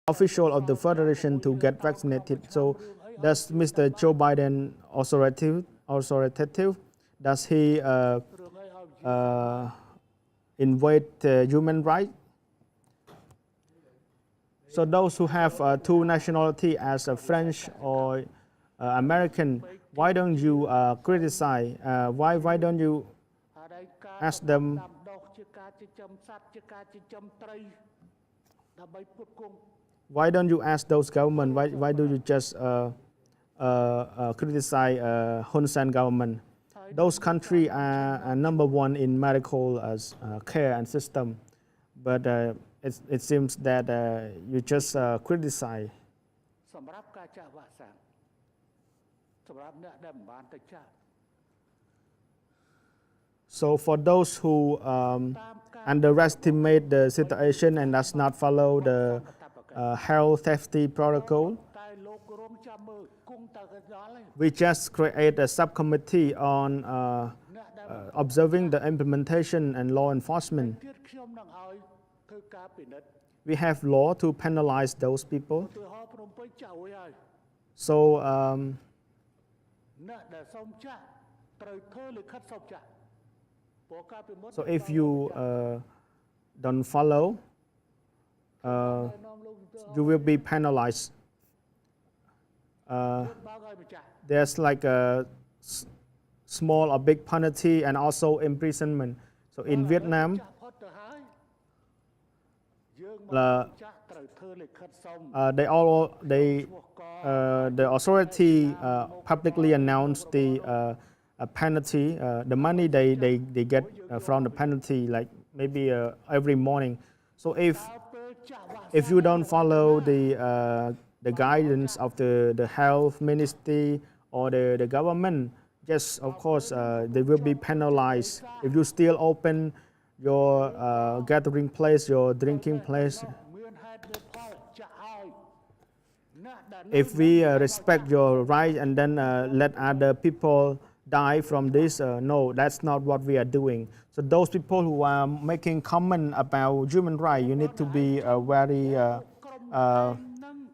official of the federation to get vaccinated. So does Mr. Joe Biden authoritative? Does he invade human rights? So those who have two nationality as a French or American, why don't you criticize? Why don't you ask them? Why don't you ask those government? Why do you just criticize Hun Sen government? Those countries are number one in medical care and system, but it seems that you just criticize. So for those who underestimate the situation and does not follow the health safety protocol, we just create a subcommittee on observing the implementation and law enforcement. We have law to penalize those people. So if you don't follow, you will be penalized. There's like a small or big penalty and also imprisonment. So in Vietnam, the authority publicly announced the penalty, the money they get from the penalty, like maybe every morning. So if you don't follow the guidance of the health ministry or the government, yes, of course, they will be penalized. If you still open your gathering place, your drinking place, if we respect your right and then let other people die from this, no, that's not what we are doing. So those people who are making comment about human rights, you need to be very,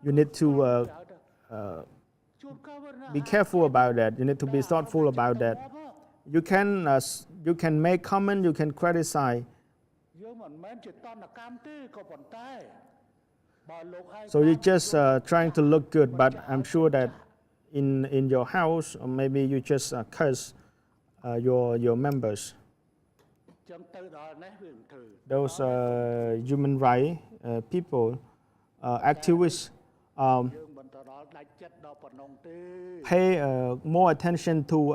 you need to be careful about that. You need to be thoughtful about that. You can make comment, you can criticize. So you're just trying to look good, but I'm sure that in your house, or maybe you just curse your members. Those human rights people, activists, pay more attention to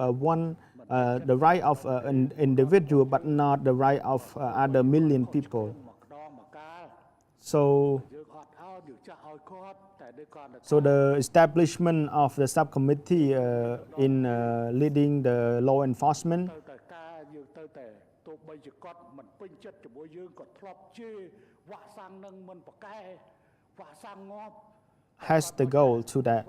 the right of an individual, but not the right of other million people. So the establishment of the subcommittee in leading the law enforcement has the goal to that.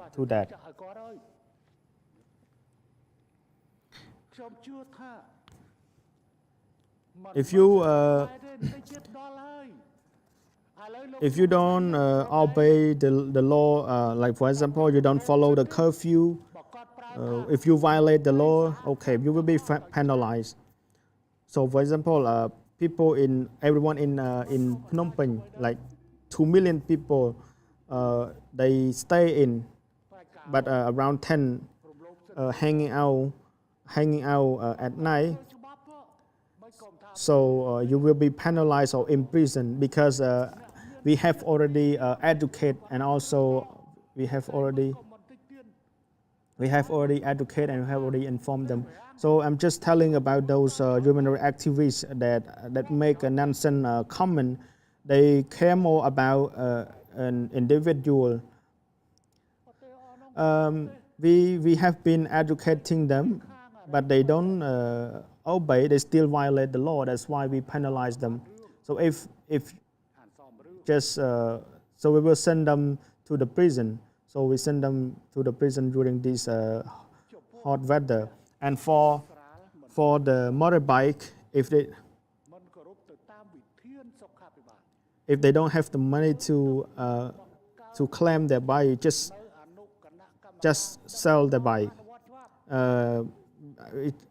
If you don't obey the law, like for example, you don't follow the curfew, if you violate the law, okay, you will be penalized. So for example, everyone in Phnom Penh, like 2 million people, they stay in, but around 10 hanging out at night. So you will be penalized or imprisoned because we have already educated and also we have already educated and we have already informed them. So I'm just telling about those human rights activists that make a nonsense comment. They care more about an individual. We have been educating them, but they don't obey. They still violate the law. That's why we penalize them. So if just so we will send them to the prison. So we send them to the prison during this hot weather. And for the motorbike, if they don't have the money to to claim their bike, just sell the bike.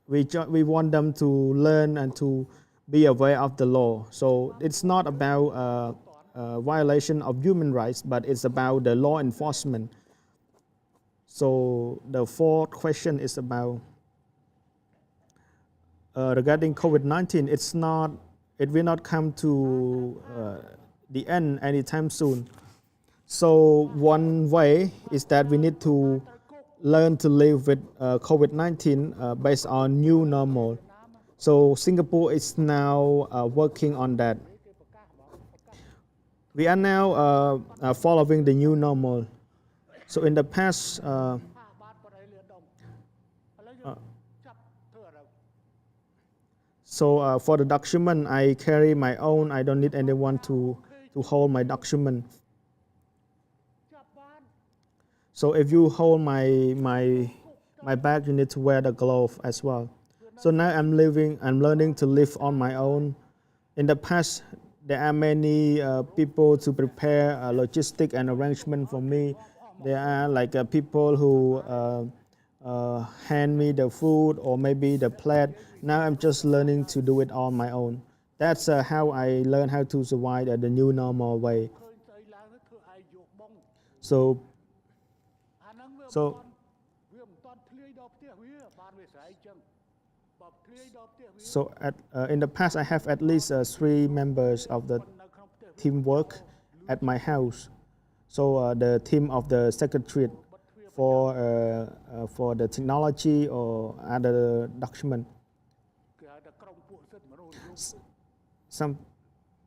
We want them to learn and to be aware of the law. So it's not about violation of human rights, but it's about the law enforcement. So the fourth question is about regarding COVID-19. It will not come to the end anytime soon. So one way is that we need to learn to live with COVID-19 based on new normal. So Singapore is now working on that. We are now following the new normal. So in the past, for the document, I carry my own. I don't need anyone to hold my document. So if you hold my bag, you need to wear the glove as well. So now I'm learning to live on my own. In the past, there are many people to prepare logistic and arrangement for me. There are like people who hand me the food or maybe the plate. Now I'm just learning to do it on my own. That's how I learn how to survive the new normal way. So in the past, I have at least 3 members of the teamwork at my house. So the team of the secretariat for the technology or other document.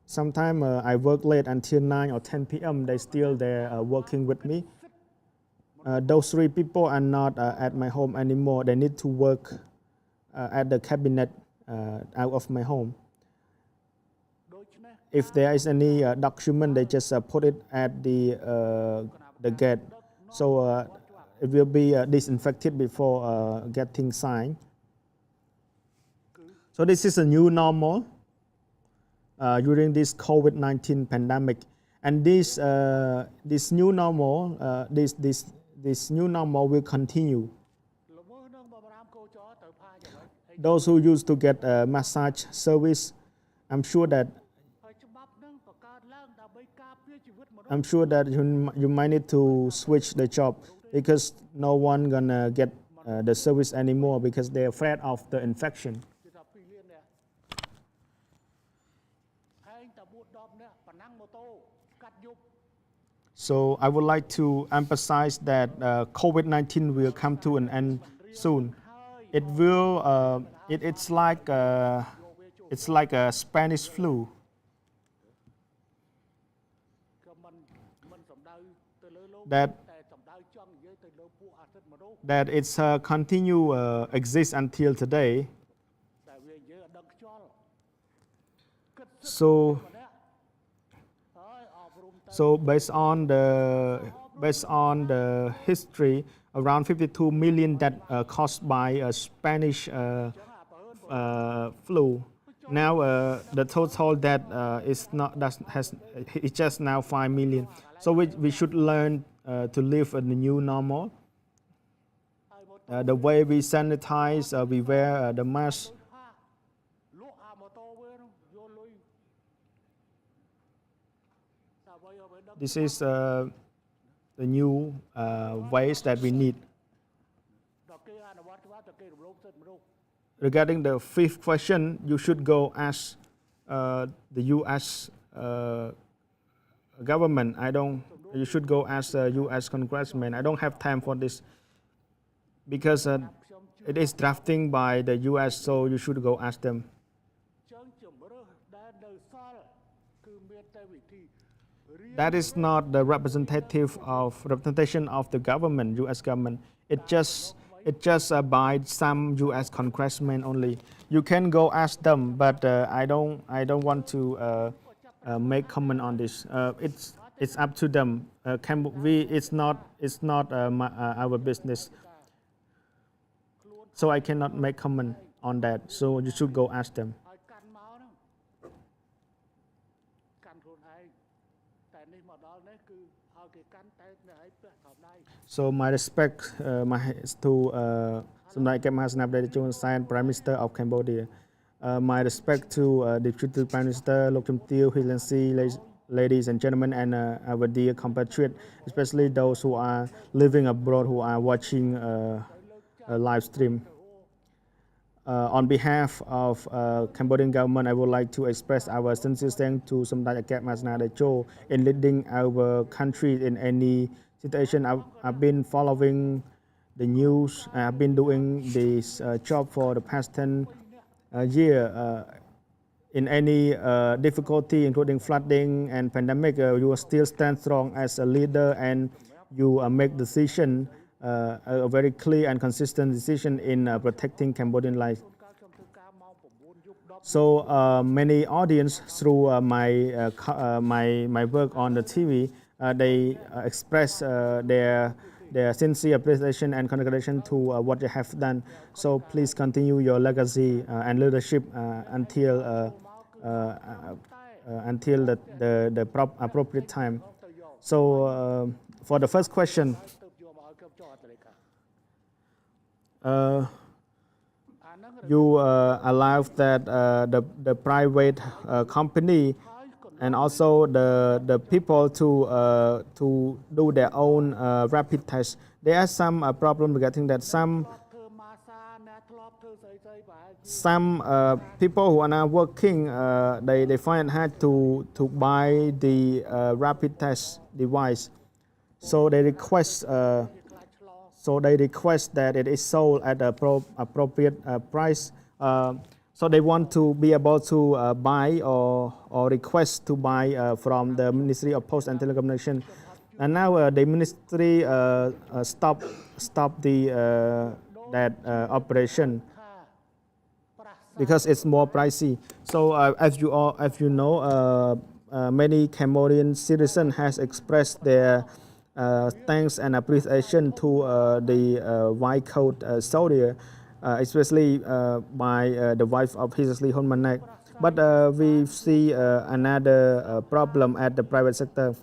Sometimes I work late until 9 or 10 p.m. They still there working with me. Those 3 people are not at my home anymore. They need to work at the cabinet out of my home. If there is any document, they just put it at the gate. So it will be disinfected before getting signed. So this is a new normal during this COVID-19 pandemic, and this new normal, this new normal will continue. Those who used to get a massage service, I'm sure that you might need to switch the job because no one gonna get the service anymore because they're afraid of the infection. So I would like to emphasize that COVID-19 will come to an end soon. It will. It's like a Spanish flu. That it's continue exist until today. So based on the history, around 52 million that caused by a Spanish flu. Now the total that is just now 5 million. So we should learn to live in the new normal. The way we sanitize, we wear the mask. This is the new ways that we need. Regarding the 5th question, you should go ask the U.S. government. You should go ask the U.S. congressman. I don't have time for this because it is drafting by the U.S. So you should go ask them. That is not the representation of the government, U.S. government. It just by some U.S. congressmen only. You can go ask them, but I don't want to make comment on this. It's up to them. It's not our business. So I cannot make comment on that. So you should go ask them. So my respect to សម្ដេចព្រះមហាសេនាបតីតេជោ ហ៊ុនសែន Prime Minister of Cambodia. My respect to Deputy Prime Minister លោក ជំទាវ His Excellency, ladies and gentlemen, and our dear compatriots, especially those who are living abroad, who are watching a live stream. On behalf of Cambodian government, I would like to express our sincere thanks to សម្ដេចអគ្គមហាសេនាបតីតេជោ in leading our country in any situation. I've been following the news. I've been doing this job for the past 10 years. In any difficulty, including flooding and pandemic, you still stand strong as a leader, and you make decision, a very clear and consistent decision in protecting Cambodian life. So many audience through my work on the TV, they express their sincere appreciation and congratulation to what you have done. So please continue your legacy and leadership until the appropriate time. So for the first question, you allow that the private company and also the people to do their own rapid test. There are some problem regarding that. Some people who are now working, they find it hard to buy the rapid test device. So they request that it is sold at an appropriate price. So they want to be able to buy or request to buy from the Ministry of Post and Telecommunication. And now the ministry stop that operation because it's more pricey. So as you know, many Cambodian citizens has expressed their thanks and appreciation to the white coat soldier, especially by the wife of His Excellency Hun Manek. But we see another problem at the private sector.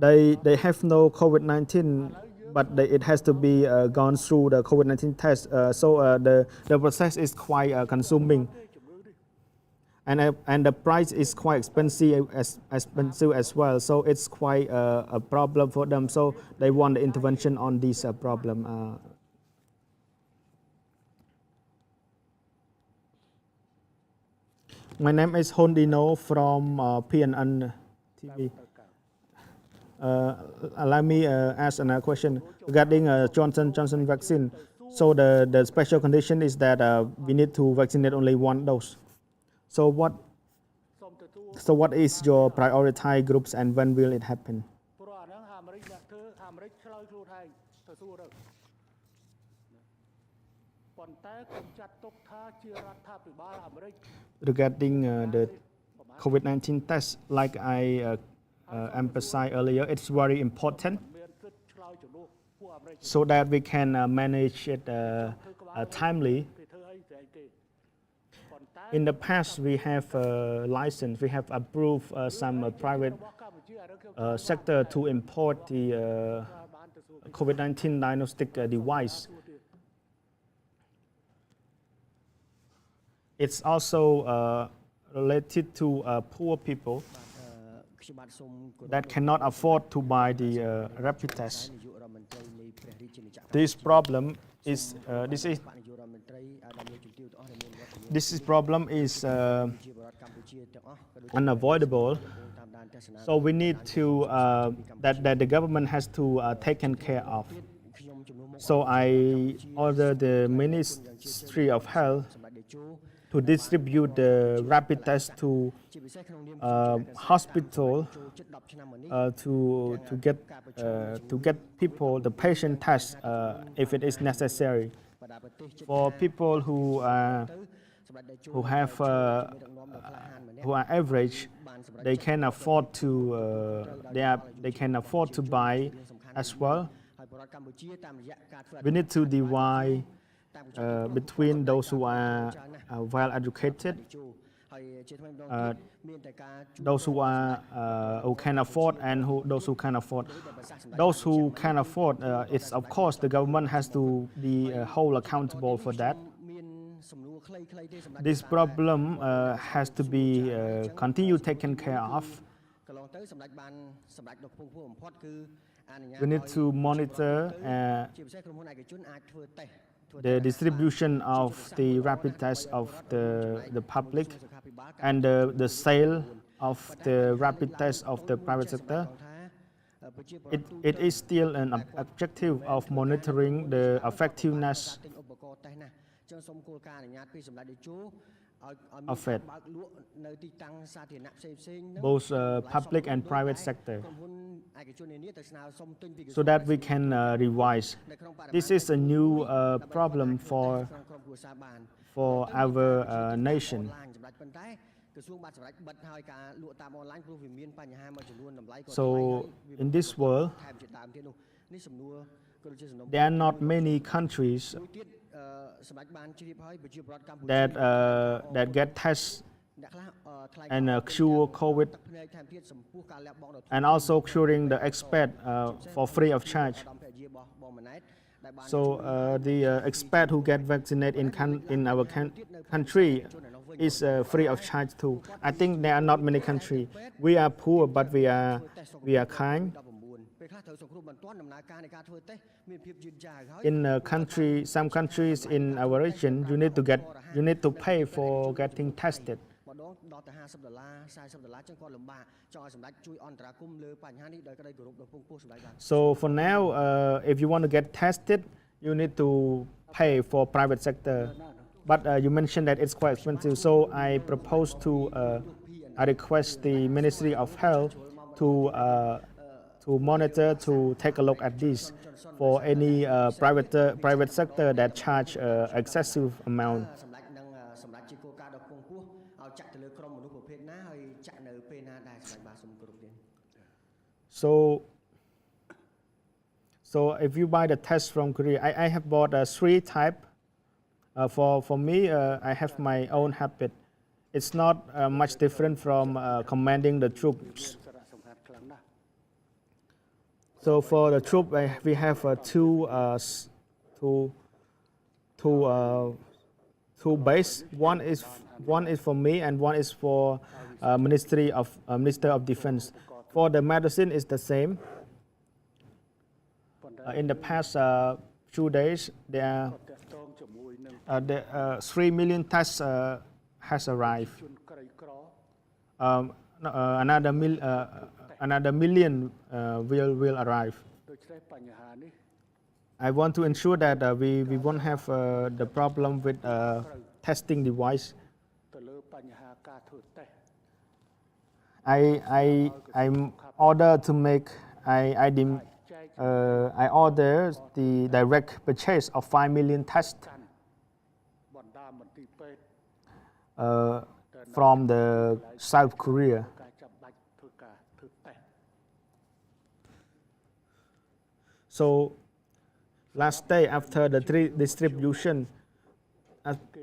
They have no COVID-19, but it has to be gone through the COVID-19 test. So the process is quite consuming. And the price is quite expensive as well. So it's quite a problem for them. So they want the intervention on this problem. My name is Hondino from PNN TV. Allow me ask another question regarding Johnson vaccine. So the special condition is that we need to vaccinate only one dose. So what is your prioritized groups and when will it happen? Regarding the COVID-19 test, like I emphasized earlier, it's very important so that we can manage it timely. In the past, we have license, we have approved some private sector to import the COVID-19 diagnostic device. It's also related to poor people that cannot afford to buy the rapid test. This problem is unavoidable. So we need to that the government has to taken care of. So I order the Ministry of Health to distribute the rapid test to hospital to get people the patient test if it is necessary. For people who are average, they can afford to buy as well. We need to divide between those who are well educated those who are who can afford and those who can afford. Those who can afford, it's of course the government has to be whole accountable for that. This problem has to be continue taken care of. We need to monitor the distribution of the rapid test of the public and the sale of the rapid test of the private sector. It is still an objective of monitoring the effectiveness of it, both public and private sector, so that we can revise. This is a new problem for our nation. So in this world, there are not many countries that get tests and cure COVID, and also curing the expat for free of charge. So the expat who get vaccinated in our country is free of charge too. I think there are not many countries. We are poor, but we are kind. In some countries in our region, you need to pay for getting tested. So for now, if you want to get tested, you need to pay for private sector. But you mentioned that it's quite expensive. So I propose I request the Ministry of Health to monitor, to take a look at this for any private sector that charge excessive amount. So if you buy the test from Korea, I have bought 3 types. For me, I have my own habit. It's not much different from commanding the troops. So for the troop, we have two base. One is for me, and one is for Minister of Defense. For the medicine, is the same. In the past few days, there 3 million tests has arrived. Another million will arrive. I want to ensure that we won't have the problem with testing device. I'm ordered to make. I order the direct purchase of 5 million tests from the South Korea. So last day after the distribution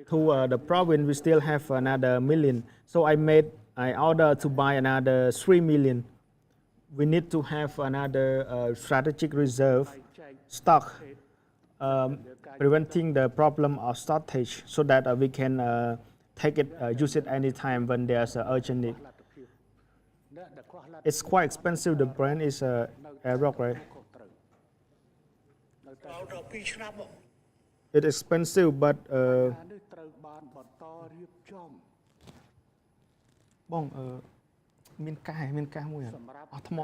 to the province, we still have another million. So I ordered to buy another 3 million. We need to have another strategic reserve stock, preventing the problem of shortage, so that we can use it anytime when there's an urgent need. It's quite expensive. The brand is Aerox, right? It's expensive, butមានកាសមួយអត់ថ្ម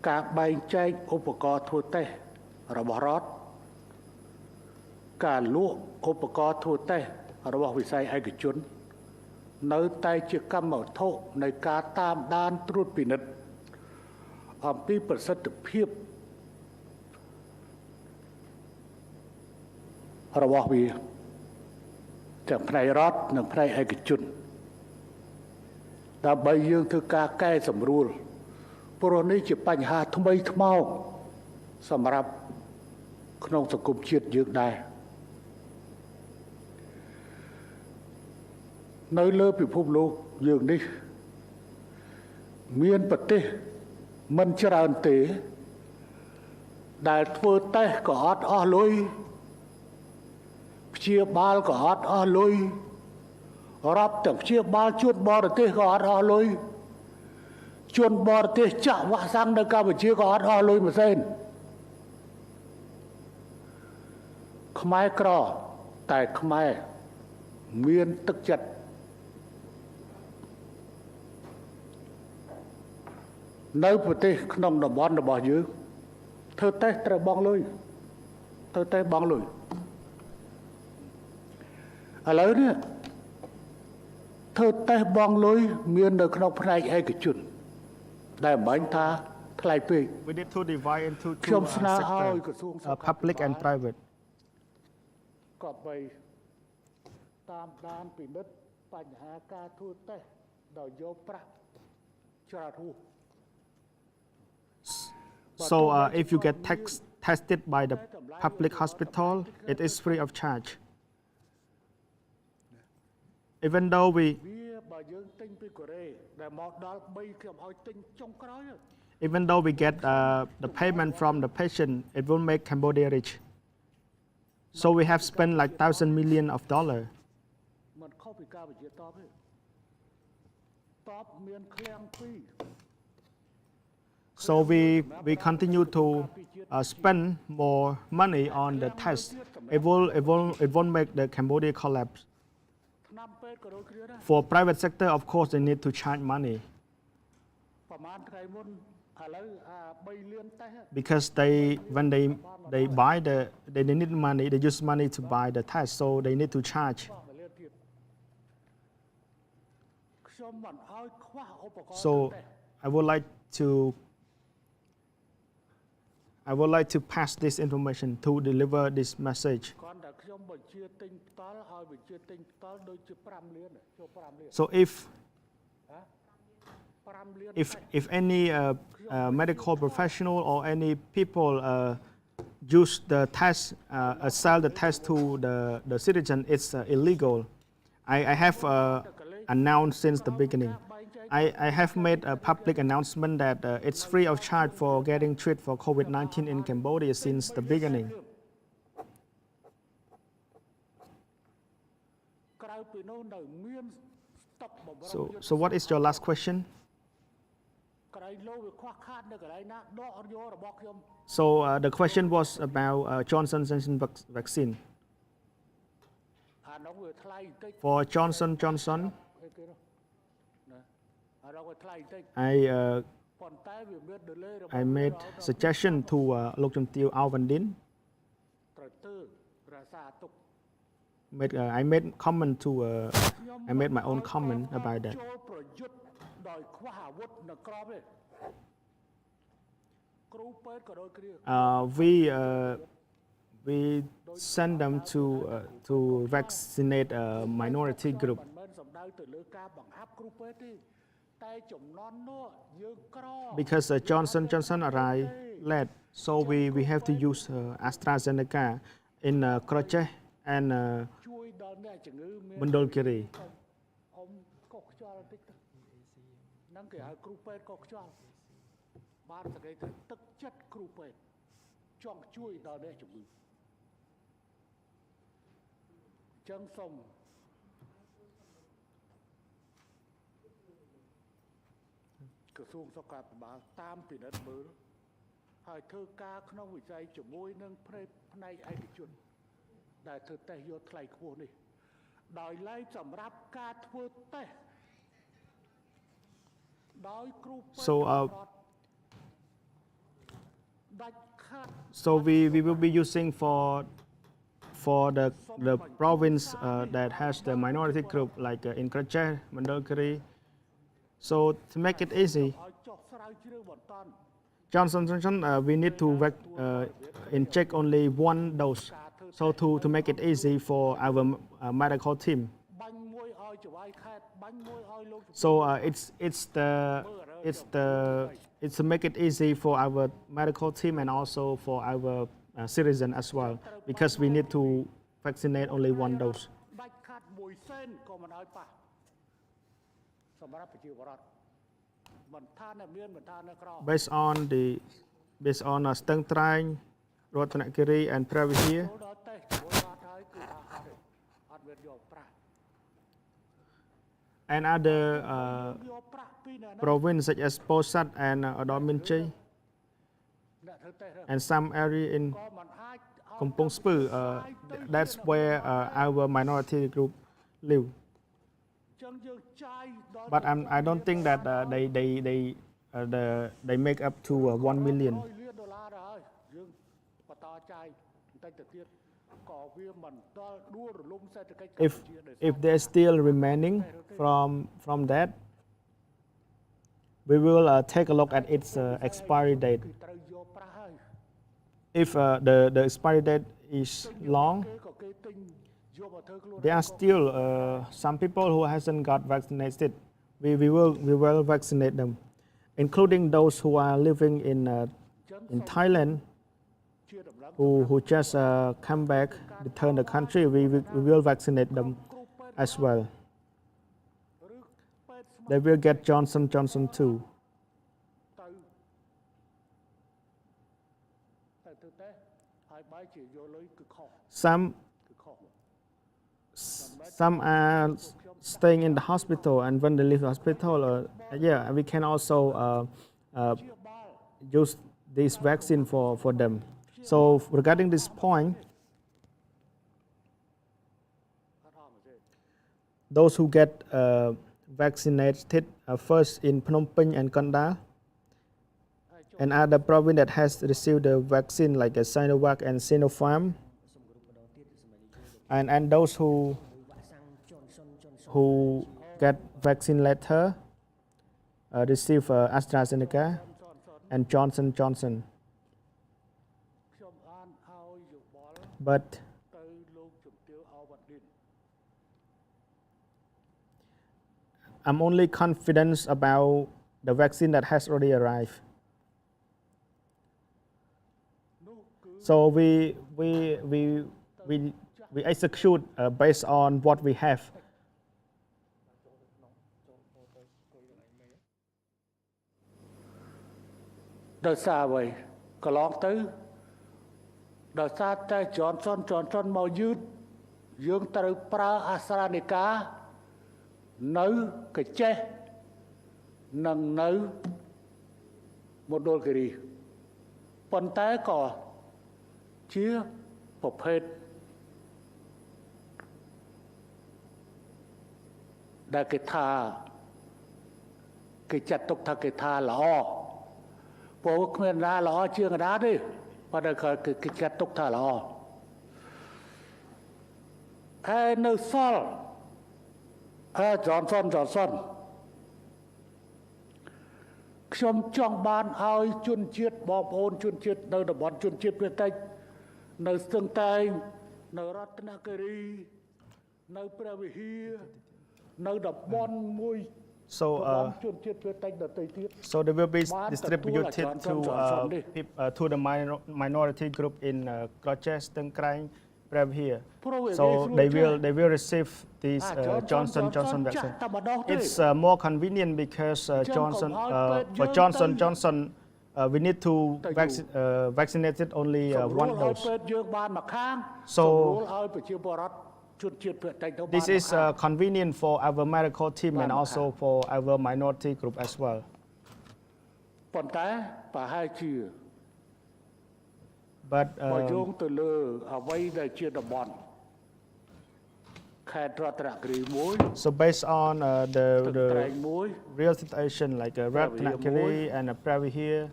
ការបែងចែកឧបករណ៍ធ្វើតេស្តរបស់រដ្ឋការលក់ឧបករណ៍ធ្វើតេស្តរបស់វិស័យឯកជននៅតែជាកម្មវត្ថុនៃការតាមដានត្រួតពិនិត្យអំពីប្រសិទ្ធភាពរបស់វាទាំងផ្នែករដ្ឋនិងផ្នែកឯកជនដើម្បីយើងធ្វើការកែសម្រួលព្រោះនេះជាបញ្ហាថ្មីថ្មោងសម្រាប់ក្នុងសង្គមជាតិយើងដែរ នៅលើពិភពលោកយើងនេះមានប្រទេសមិនច្រើនទេដែលធ្វើតេស្តក៏អត់អស់លុយព្យាបាលក៏អត់អស់លុយរាប់ទាំងព្យាបាលជួនបរទេសក៏អត់អស់លុយជួនបរទេសចាក់វ៉ាក់សាំងនៅកម្ពុជាក៏អត់អស់លុយមួយសេនខ្មែរក្រតែខ្មែរមានទឹកចិត្តនៅប្រទេសក្នុងតំបន់របស់យើងធ្វើតេស្តត្រូវបង់លុយធ្វើតេស្តបង់លុយឥឡូវនេះធ្វើតេស្តបង់លុយមាននៅក្នុងផ្នែកឯកជនដែលមិនបាញ់ថាថ្លៃពេក We need to divide into ខ្ញុំ two ស្នើឲ្យ sectors, ក្រសួងសុខាភិបាល public and private. ក៏បីតាមដានពិនិត្យបញ្ហាការធ្វើតេស្តដោយយកប្រាក់ច្រាត់ហួស So if you get tested by the public hospital, it is free of charge. Even though we វាបើយើងទិញពីកូរ៉េដែលមកដល់3ខ្ញុំឲ្យទិញចុងក្រោយ even though we get the payment from the patient, it will make Cambodia rich. So we have spent like $1,000 million. มันខុសពីការវិជាតបទេតបមានឃ្លាំងពីរ So we continue to spend more money on the test. It won't make the Cambodia collapse. ថ្នាំពេទ្យក៏ដូចគ្នាដែរ For private sector, of course, they need to charge money ប្រហែលថ្ងៃមុនឥឡូវ3លានតេស្ត because when they buy they need money. They use money to buy the test, so they need to charge. 1លានទៀតខ្ញុំមិនឲ្យខ្វះឧបករណ៍ So I would like to pass this information to deliver this message. គ្រាន់តែខ្ញុំបញ្ជាទិញផ្ទាល់ឲ្យបញ្ជាទិញផ្ទាល់ដូចជា5លានចូល5លាន So 5លាន if any medical professional or any people use the test, sell the test to the citizen, it's illegal. I have announced since the beginning. I have made a public announcement that it's free of charge for getting treated for COVID-19 in Cambodia since the beginning. ក្រៅពីនោះនៅមានស្តុកបម្រុង So what is your last question? ក្រៃលោវាខ្វះខាតនៅកន្លែងណាដកយករបស់ខ្ញុំ So the question was about Johnson & Johnson vaccine. អានោះវាថ្លៃបន្តិច For Johnson & Johnson, អីគេនោះណាអានោះវាថ្លៃបន្តិច ប៉ុន្តែវាមាន delay របស់ I made suggestion to លោកជំទាវ Alvandin. ត្រូវទៅរក្សាទុក I made comment to I made my own comment about that. ចូលប្រយុទ្ធដោយខ្វះអាវុធនៅក្រមទេគ្រូពេទ្យក៏ដូចគ្នា We send them to vaccinate a minority group មិនមែនសំដៅទៅលើការបង្អាប់គ្រូពេទ្យទេតែចំនួននោះយើងក្រ because Johnson arrived late, so we have to use AstraZeneca in Krocheh and ជួយដល់អ្នកជំងឺមាន Mandolkiri. អ៊ំកុសខ្យល់បន្តិចទៅហ្នឹងគេហៅគ្រូពេទ្យកុសខ្យល់បានសក្តិទៅទឹកចិត្តគ្រូពេទ្យចង់ជួយដល់អ្នកជំងឺចឹងសូមក្រសួងសុខាភិបាលតាមពិនិត្យមើលហើយធ្វើការក្នុងវិស័យជាមួយនឹងផ្នែកឯកជនដែលធ្វើតេស្តយកថ្លៃខ្ពស់នេះដោយឡែកសម្រាប់ការធ្វើតេស្តដោយគ្រូពេទ្យ ដាច់ខាត So we will be using for the province that has the minority group like in Krocheh, Mandolkiri. So to make it easy, ឲ្យចុះស្រាវជ្រាវបន្ត Johnson we need to inject only one dose. So to make it easy for our medical team. បាញ់មួយឲ្យចវាយខេតបាញ់មួយឲ្យលោក So it's to make it easy for our medical team and also for our citizen as well, because we need to vaccinate only one dose. ដាច់ខាតមួយសេនក៏មិនឲ្យប៉ះ based on Stang Trang, Rotanakiri and Pravihir. And other provinces such as Posat and Odominche, and some area in Kampong Speu, that's where our minority group live. But I don't think that they make up to 1 million. If they're still remaining from that, we will take a look at its expiry date. If the expiry date is long, there are still some people who hasn't got vaccinated. We will vaccinate them, including those who are living in Thailand, who just come back, return the country. We will vaccinate them as well. They will get Johnson too. Some are staying in the hospital, and when they leave the hospital, we can also use this vaccine for them. So regarding this point, those who get vaccinated first in Phnom Penh and Kandahar, and other province that has received the vaccine like Sinovac and Sinopharm, and those who get vaccine later receive AstraZeneca and Johnson. But I'm only confident about the vaccine that has already arrived. So we execute based on what we have. Đời xa vậy, có lón tới. Đời xa tay Johnson mau dứt, dương tới pra AstraZeneca, nấu cái chế, nâng nấu một đôi cái đi. Phần té có chia một hết. Đã cái thà, cái chặt tục thà cái thà lõ. Bộ khuyên ra lõ chưa ngờ đá đi. Và đây cái chặt tục thà lõ. Nơi Sol, Johnson. ខ្ញុំចង់បានឲ្យជនជាតិបងប្អូនជនជាតិនៅតំបន់ជនជាតិភាគតិចនៅស្ទឹងតែងនៅរតនគិរីនៅព្រះវិហារនៅតំបន់មួយ So they will be distributed to the minority group in Kroches, Stang Krang, Pravihir. So they will receive this Johnson vaccine. It's more convenient because for Johnson we need to vaccinate it only one dose. So this is convenient for our medical team and also for our minority group as well. But so based on the real situation like Ratnakiri and Pravihir,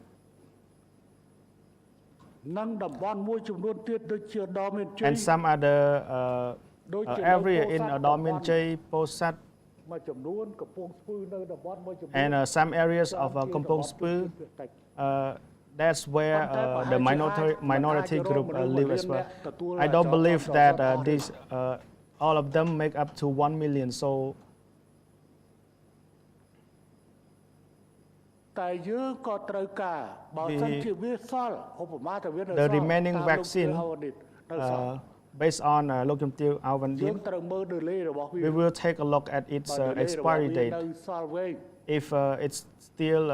and some other area in Odominche, Posat, and some areas of Kampong Speu, that's where the minority group live as well. I don't believe that all of them make up to 1 million. So the remaining vaccine based on លោកជំទាវអាវវ៉ាន់ឌៀ យើ ន ងត្រូវមើល delay របស់វា we will take a look at its បើ delay របស់ expiry វា date នៅសល់វែង if it's still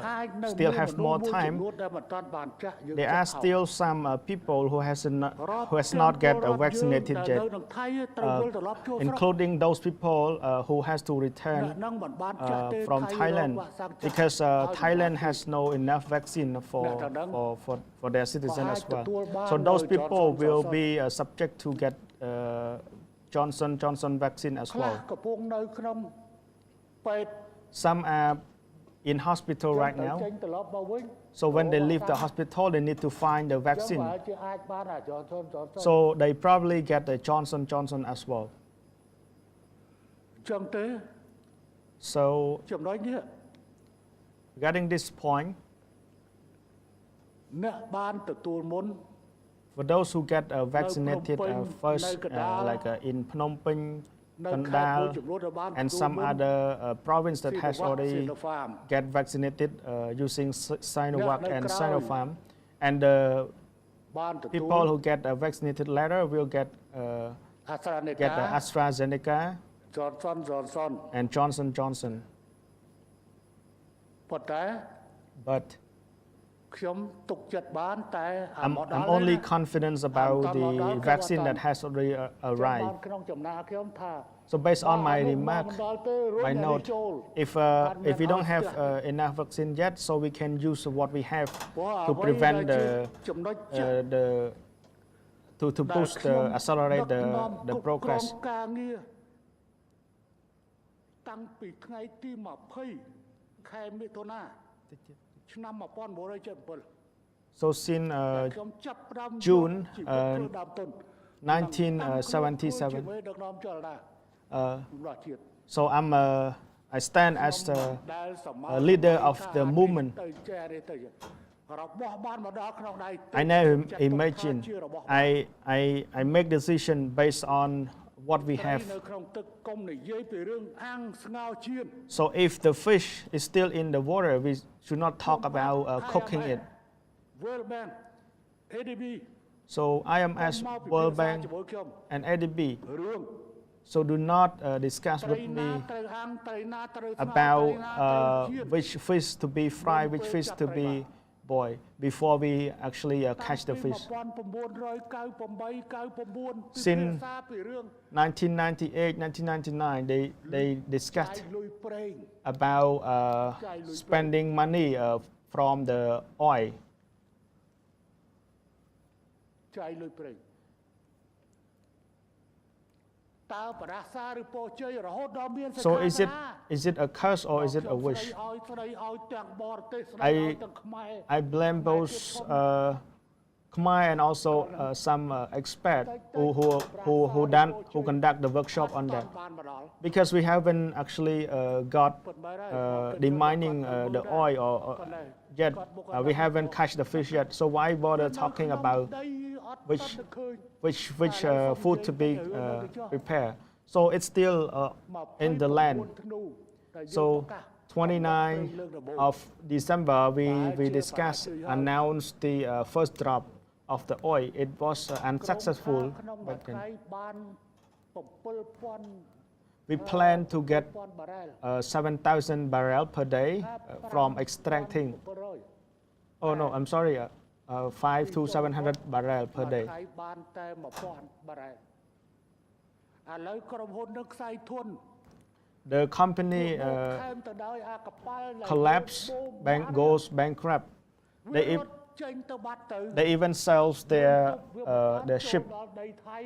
អាចនៅ still មាន have មនុស្ស more មួយចំ time នួនដែលមិនទាន់បានចាក់យើង there ចា are ក់ហើយ still some people who has not get ពលរដ្ឋ vaccinated យើង yet ដែលនៅក្នុងថៃត្រូវវិលត្រឡប់ចូលស្រុក including those people who has to return អ្នកនឹងមិនបានចាក់ទេ from ថៃរក Thailand វ៉ាក់សាំងចាក់ because ឲ្យ Thailand មិនបាន has no enough vaccine for their citizens as well. ទទួលបាន So those ដោយ people Johnson will Johnson be subject to get Johnson vaccine as ខ្លះ well. កំពុងនៅក្នុងពេទ្យ Some are in hospital right ទៅ now. ចេញត្រឡប់មកវិញ So when they leave the hospital, they need to find the ចឹង vaccine. បើជាអាចបានអា Johnson Johnson So they probably get the Johnson as well. ចឹងទេ So ចំណុចនេះ regarding this point, អ្នកបានទទួលមុន for those who get vaccinated first, like in Phnom Penh, នៅខេត្តមួយ Kandal, ចំនួនដែលបាន and ទទួល some មុន other province that has Sinovac, already Sinopharm get vaccinated using Sinovacនៅ and ក្រោយ Sinopharm, and the បានទទួល people who get vaccinated later will get AstraZeneca AstraZeneca Johnson and Johnson. ប៉ុន្តែ But ខ្ញុំទុកចិត្តបានតែអា I'm មកដល់ only confident about the vaccine that has already បាន arrived. ក្នុងចំណាខ្ញុំថា So based on my មក remark, មិនដល់ទេរុញ my អានេះ note, ចូល if we don't have enough vaccine yet, so we can use what we have ព្រោះ to អ្វី prevent ដែលជា the ចំណុចចិត្ត the to boost ខ្ញុំ accelerate ដឹកនាំ the គ្រប់គ្រង progress. ការងារតាំងពីថ្ងៃទី20ខែមិថុនាឆ្នាំ1977 So since ខ្ញុំចាប់ផ្ដើម June ជីវិតធ្វើដើមទុន 1977, ដឹកនាំចលនា របស់ជាតិ so I stand as the leader of the movement. ទៅចែកនេះទៅរបស់បានមកដល់ក្នុងដៃ I never imagine. I make decision based on what we ត្រី have. នៅក្នុងទឹកកុំនិយាយពីរឿងអាំងស្ងោរជាតិ So if the fish is still in the water, we should not talk about cooking it. World Bank ADB So IMS, មកពី World ភាសា Bank, ជាមួយខ្ញុំ and ADB. រឿង So do not discuss ត្រី with ណា me ត្រូវអាំងត្រីណាត្រូវស្ងោរ about ត្រីណាត្រូវចៀន which fish to be fried, which fish to be boiled before we actually catch the fish. 1998 Since 99 ពីរឿង 1998, 1999, they discussed លុយប្រេង about spending money from the oil. ចាយលុយប្រេងតើបរាសាឬពោជ័យរហូតដល់មាន So is it a curse or is it a wish? ស្ដីឲ្យទាំងបរទេសស្ដីឲ្យទាំងខ្មែរ I blame both Khmer and also some experts who conduct the workshop on that, បានមកដល់ because we haven't actually got demining the oil or yet we haven't catch the fish yet. So why bother talking about ដីអត់ which ឃើញ which food to be prepared? So it's still in the land. ធ្នូដែលយើង So ប្រកាស 29 of December, we discussed, announced the first drop of the oil. It was unsuccessful ក្នុង back មួយ then. ថ្ងៃបាន 7,000 We plan to get បារ៉ែល 7,000 barrel per day from extracting. 700 Oh no, I'm sorry, 5 to 700 barrel per day. ថ្ងៃបានតែ 1,000 បារ៉ែលឥឡូវក្រុមហ៊ុននឹងខ្សែធន The company ថែមទៅដោយអាកប៉ាល់ដែល collapse, goes bankrupt. វា They រត់ចេញទៅបាត់ទៅ they even sells their ship. ចូលដល់ដីថៃ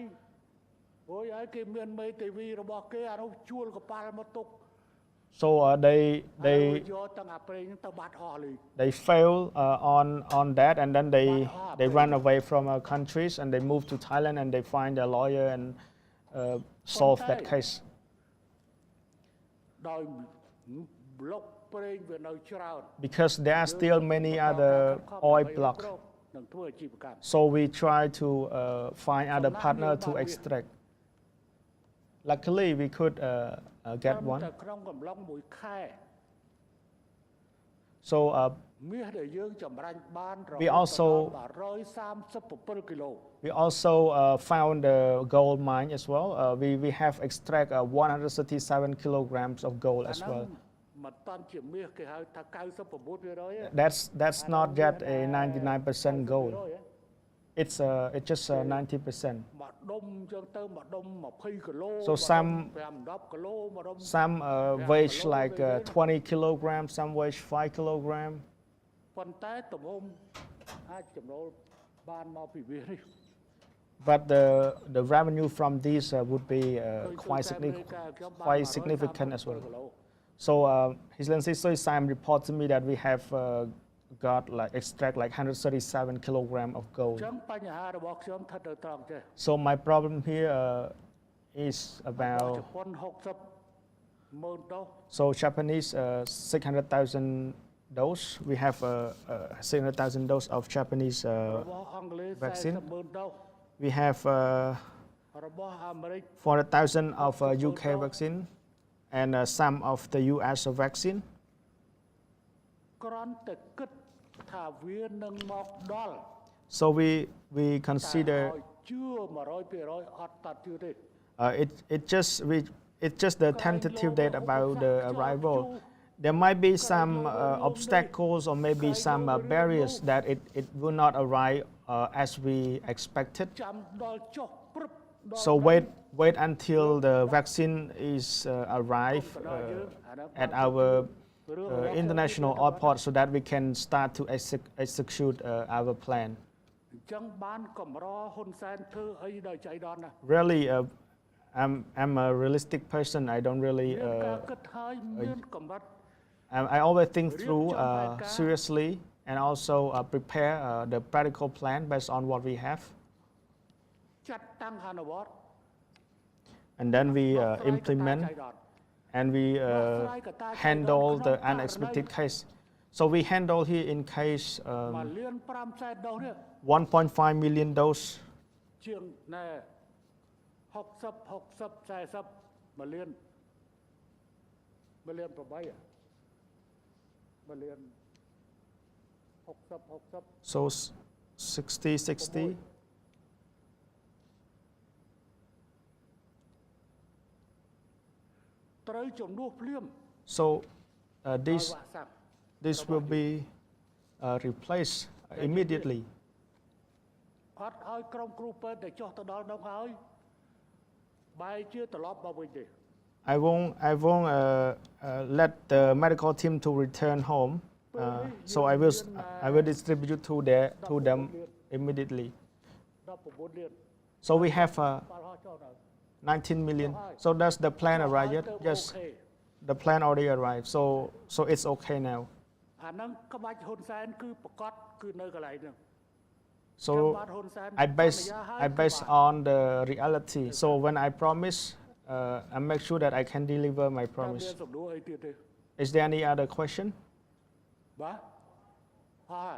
អូយឲ្យគេមានមេធាវីរបស់គេអានោះជួលកប៉ាល់មកទុក So យក they ទាំងអាប្រេងហ្នឹងទៅបាត់អស់លី they fail on that, and then they run away from our countries and they move to Thailand and they find a lawyer and solve that case. ដោយប្លុកប្រេងវានៅច្រើន Because there are still many other oil blocks. នឹងធ្វើអាជីវកម្ម So we try to find other partner to extract. Luckily, we could get one. តែក្នុងកំឡុងមួយខែ So មាសដែលយើងចម្រាញ់បានរហូត we also 137 គីឡូ we also found the gold mine as well. We have extract 137 kilograms of gold អា as ហ្នឹង well. មិនតាន់ជាមាសគេហៅថា 99% ទេ That's not yet a 99% gold. It's just 90%. មួយដុំអញ្ចឹងទៅមួយដុំ20 គីឡូ So some 5-10 គីឡូមួយដុំ some weighs like 20 kilograms, some weighs 5 kilogram. ប៉ុន្តែទំហំអាចចំណូលបានមកពីមាសនេះ But the revenue from these would be quite significant as well. So His Excellency Soi Sam reported to me that we have got like extract like 137 kilogram of អ gold. ញ្ចឹងបញ្ហារបស់ខ្ញុំស្ថិតនៅត្រង់ចេះ So my problem here is ជ about ប៉ុន60ម៉ឺនដុល្លារ so Japanese 600,000 dose. We have 600,000 dose of Japanese របស់អង់គ្លេស vaccine. 40ម៉ឺនដុល្លារ We have របស់អាមេរិក 400,000 of UK vaccine and some of the US vaccine. គ្រាន់តែគិតថាវានឹងមកដល់ So we តែ consider ឲ្យជឿ 100% អត់តាត់ជឿទេ it's just the tentative date about the arrival. There might be some obstacles or maybe some barriers that it will not arrive as we expected. ចាំដល់ចុះព្រឹបដល់ So wait until the vaccine is arrive at our international airport so that we can start to execute our plan. អញ្ចឹងបានកម្រហ៊ុនសែនធ្វើអីដល់ចៃដន្យណា Really, I'm a realistic person. I don't really. មានការគិតហើយមានកម្រិត I always think through seriously and also prepare the practical plan based on what we have, ចាត់តាំងអនុវត្ត and then we ដោះស្រាយ implement កត្តាចៃដន្យ and we handle the unexpected case. So we handle here in case 1លាន5សែនដុល្លារនេះ 1.5 million dose. ជាងណែ60 40 1លាន8 1លាន60 So 60. ត្រូវជំនួសភ្លាម So ដោយ this វ៉ាក់សាំង this will be replaced immediately. អត់ឲ្យក្រុមគ្រូពេទ្យដែលចុះទៅដល់នោះហើយបែរជាត្រឡប់មកវិញទេ I won't let the medical team to return home. So I will distribute to them immediately. 19លាន So we have បាល់ហោះចុះនៅ 19 million. So does the plan arrive yet? Yes, the plan already arrived. So it's okay now. អាហ្នឹងក្បាច់ហ៊ុនសែនគឺប្រកាសគឺនៅកន្លែងហ្នឹង So I base on the reality. So when I promise, I make sure that I can deliver my តែមាន promise. សំណួរអីទៀតទេ Is there any other question? បាទហើយ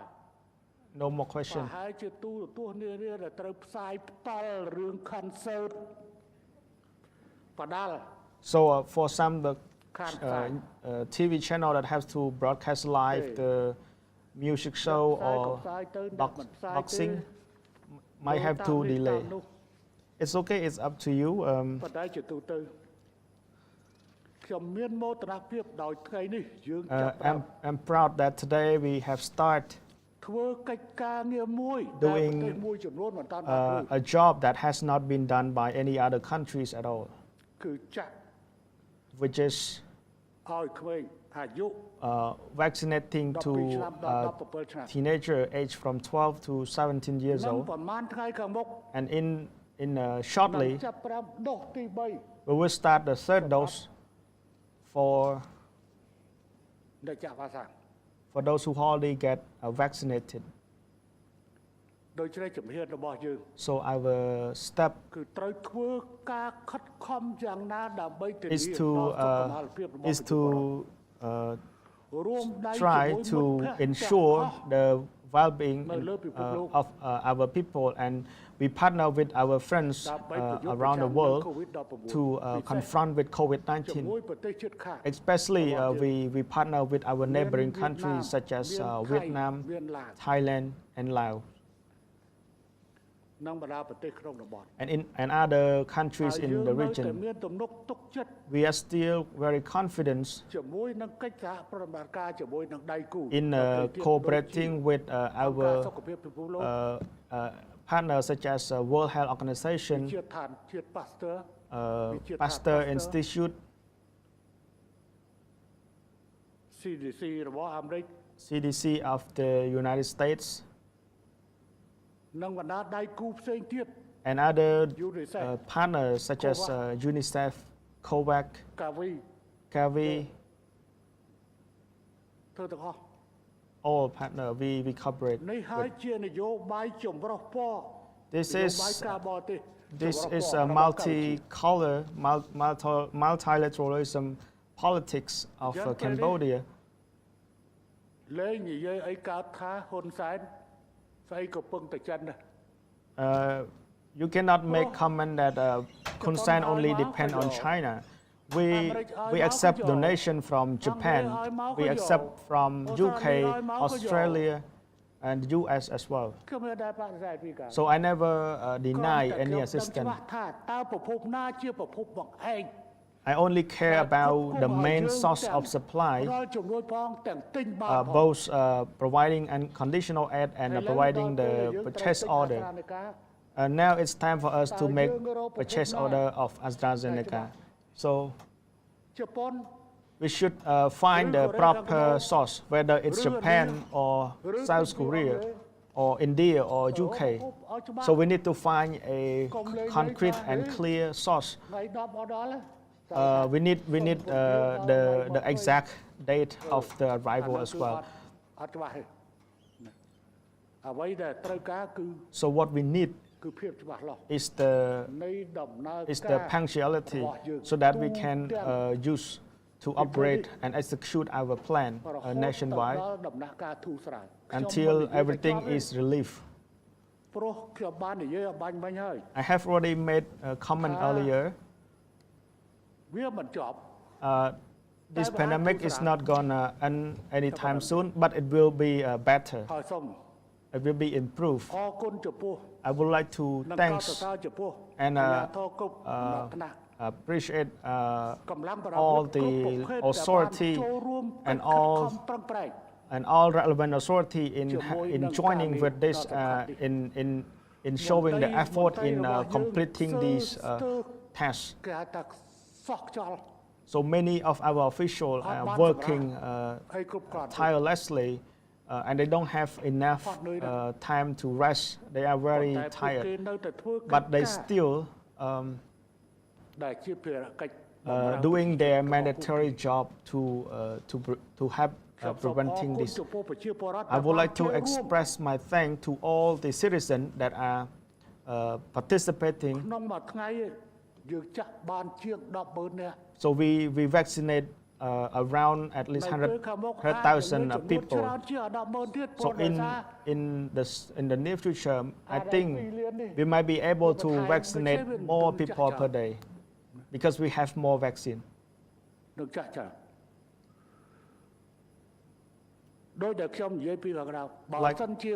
No more ប្រ question. ហែលជាទូរទស្សន៍នានាដែលត្រូវផ្សាយផ្ទាល់រឿង concert បដាល់ So for some the Can't TV channel that has to broadcast live the music show ផ្សាយ or ក៏ផ្សាយទៅអ្នកមិនផ្សាយទេ boxing might have to តាមនេះ delay. តាមនោះ It's okay. It's up to you. ប៉ុន្តែជាទូទៅខ្ញុំមានមោទនភាពដោយថ្ងៃនេះយើងចាប់ផ្ដើម I'm proud that today we have started ធ្វើកិច្ចការងារមួយ Doing ដែលប្រទេសមួយចំនួនមិនតាន់បានធ្វើ a job that has not been done by any other countries at all, គឺចាក់ which is ឲ្យក្មេងអាយុ vaccinating 12 to ឆ្នាំដល់17ឆ្នាំ teenager age from 12 to 17 years នឹង old. ប្រហែលថ្ងៃខាងមុខ And in នឹង shortly, ចាប់ផ្ដើមដូសទី we will start the third dose for 3នៃចាក់វ៉ាក់សាំង those who already get vaccinated. ដូច្នេះជំហានរបស់យើង So our step គឺត្រូវធ្វើការខិតខំយ៉ាងណាដើម្បីធានា is ដល់ to សុខុមាលភាពរបស់ប្រជាពលរដ្ឋ រួមដៃ try ជាមួយ to មិត្តភក្តិទាំងអ ensure ស់ the well-being of our people, and we partner with our friends around the world to confront with COVID-19. Especially, we partner with our neighboring countries such as Vietnam, Thailand, and Laos. And other countries in the region, we are still very confident in cooperating with our partners such as World Health Organization, Pasteur Institute, CDC of the United States, and other partners such as UNICEF, COVAX, Gavi, all partners we cooperate with. This is a multicolor, multilateralism politics of Cambodia. You cannot make comment that Hun Sen only depend on China. We accept donation from Japan. We accept from UK, Australia, and US as well. So I never deny any assistance. I only care about the main source of supply, both providing unconditional aid and providing the purchase order. Now it's time for us to make purchase order of AstraZeneca. So we should find the proper source, whether it's Japan or South Korea or India or UK. So we need to find a concrete and clear source. We need the exact date of the arrival as well. So what we need is the punctuality so that we can use to operate and execute our plan nationwide until everything is relieved. I have already made a comment earlier. This pandemic is not gonna end anytime soon, but it will be better. It will be improved. I would like to thank and appreciate all the authority and all relevant authority in joining with this in showing the effort in completing these tasks. So many of our officials are working tirelessly, and they don't have enough time to rest. They are very tired, but they still doing their mandatory job to help preventing this. I would like to express my thanks to all the citizens that are participating. So we vaccinate around at least 100,000 people. So in the near future, I think we might be able to vaccinate more people per day because we have more vaccine.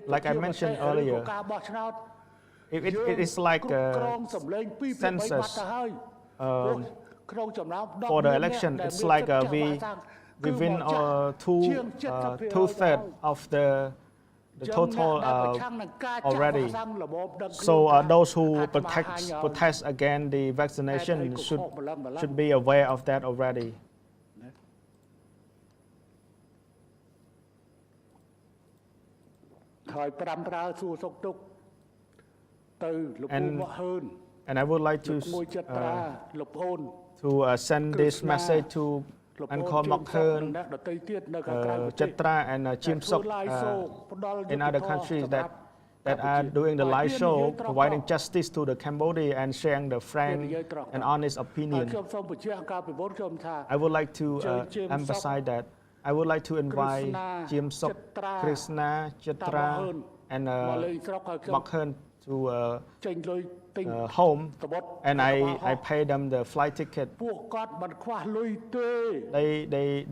Like I mentioned earlier, it is like a census for the election. It's like we win two-thirds of the total already. So those who protest against the vaccination should be aware of that already. And I would like to send this message to Angkor Mok Hearn, Chatra and Chim Sok in other countries that are doing the live show, providing justice to the Cambodia and sharing the frank and honest opinion. I would like to emphasize that I would like to invite Krishna, Jim Sok, Chitra, Krishna, Chitra, Tamohun, and Malay Srok, Bok Hun to ចេញលុយទិញ home, តបុត and I pay them the flight ticket. ពួកគាត់មិនខ្វះលុយទេ